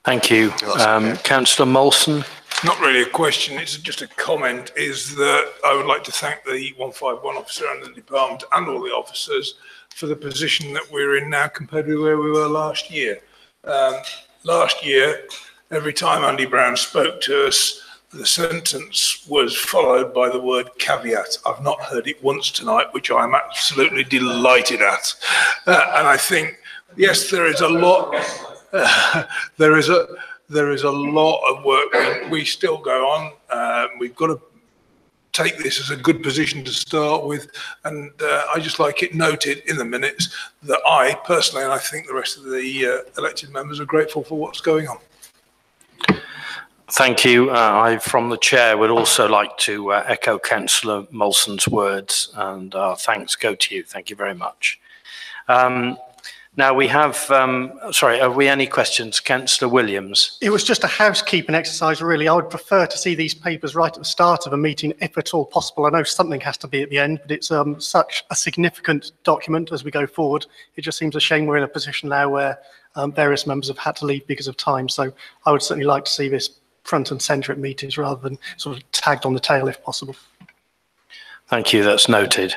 Thank you. Councillor Molson. It's not really a question, it's just a comment, is that I would like to thank the 151 officer and the department and all the officers for the position that we're in now compared with where we were last year. Last year, every time Andy Brown spoke to us, the sentence was followed by the word caveat. I've not heard it once tonight, which I'm absolutely delighted at. And I think, yes, there is a lot. There is a lot of work. We still go on. We've got to take this as a good position to start with. And I just like it noted in the minutes that I personally, and I think the rest of the elected members, are grateful for what's going on. Thank you. I, from the chair, would also like to echo Councillor Molson's words, and thanks go to you. Thank you very much. Now we have, sorry, have we any questions? Councillor Williams. It was just a housekeeping exercise, really. I would prefer to see these papers right at the start of a meeting, if at all possible. I know something has to be at the end, but it's such a significant document as we go forward. It just seems a shame we're in a position now where various members have had to leave because of time. So I would certainly like to see this front and centre at meetings rather than sort of tagged on the tail if possible. Thank you, that's noted.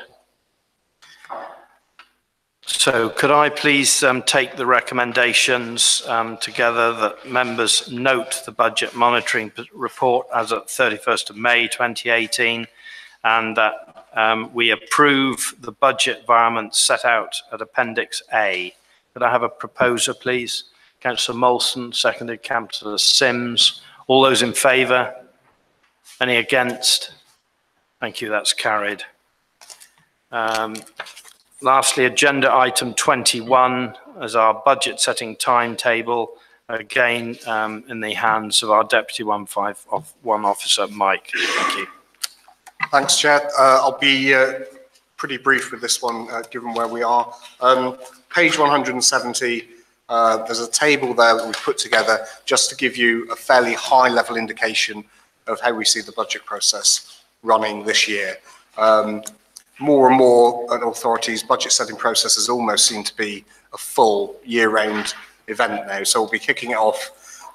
So could I please take the recommendations together that members note the budget monitoring report as at 31st of May 2018, and that we approve the budget environment set out at Appendix A. Could I have a proposer, please? Councillor Molson, seconded Councillor Sims. All those in favour? Any against? Thank you, that's carried. Lastly, agenda item 21 as our budget setting timetable, again in the hands of our Deputy 151 Officer, Mike. Thank you. Thanks, Chair. I'll be pretty brief with this one, given where we are. Page 170. There's a table there that we've put together just to give you a fairly high-level indication of how we see the budget process running this year. More and more authorities' budget setting processes almost seem to be a full year-round event now. So we'll be kicking it off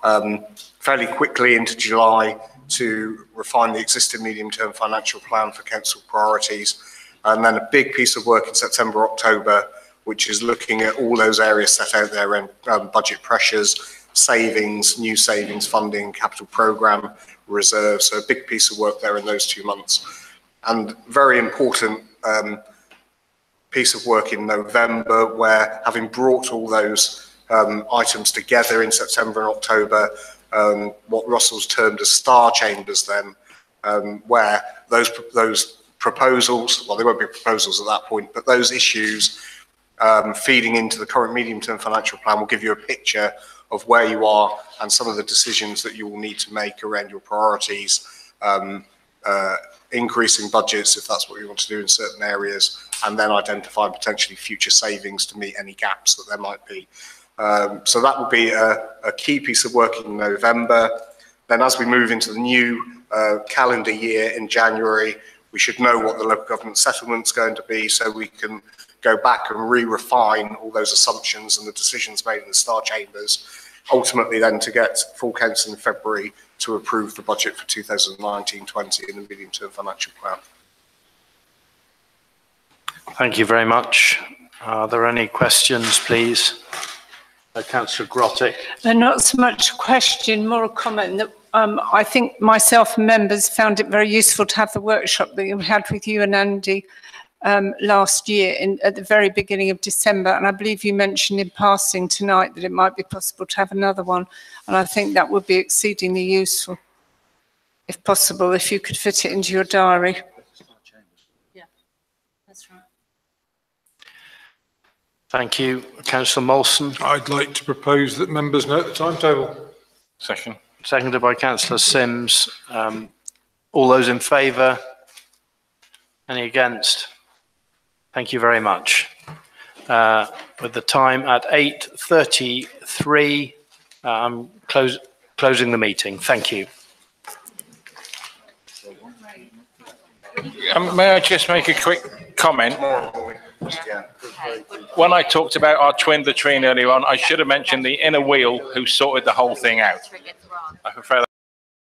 fairly quickly into July to refine the existing medium-term financial plan for council priorities. And then a big piece of work in September, October, which is looking at all those areas set out there around budget pressures, savings, new savings funding, capital programme, reserves. So a big piece of work there in those 2 months. And very important piece of work in November, where having brought all those items together in September and October, what Russell's termed as star chambers then, where those proposals, well, they won't be proposals at that point, but those issues feeding into the current medium-term financial plan will give you a picture of where you are and some of the decisions that you will need to make around your priorities, increasing budgets if that's what you want to do in certain areas, and then identifying potentially future savings to meet any gaps that there might be. So that will be a key piece of work in November. Then as we move into the new calendar year in January, we should know what the local government settlement's going to be, so we can go back and re-refine all those assumptions and the decisions made in the Star Chambers, ultimately then to get full council in February to approve the budget for 2019-20 in the medium-term financial plan. Thank you very much. Are there any questions, please? Councillor Grottick. Not so much a question, more a comment that I think myself and members found it very useful to have the workshop that we had with you and Andy last year at the very beginning of December, and I believe you mentioned in passing tonight that it might be possible to have another one, and I think that would be exceedingly useful, if possible, if you could fit it into your diary. Yeah, that's right. Thank you. Councillor Molson. I'd like to propose that members note the timetable. Second. Seconded by Councillor Sims. All those in favour? Any against? Thank you very much. With the time at 8:33, I'm closing the meeting. Thank you. May I just make a quick comment? When I talked about our twin latrine earlier on, I should have mentioned the inner wheel who sorted the whole thing out. I prefer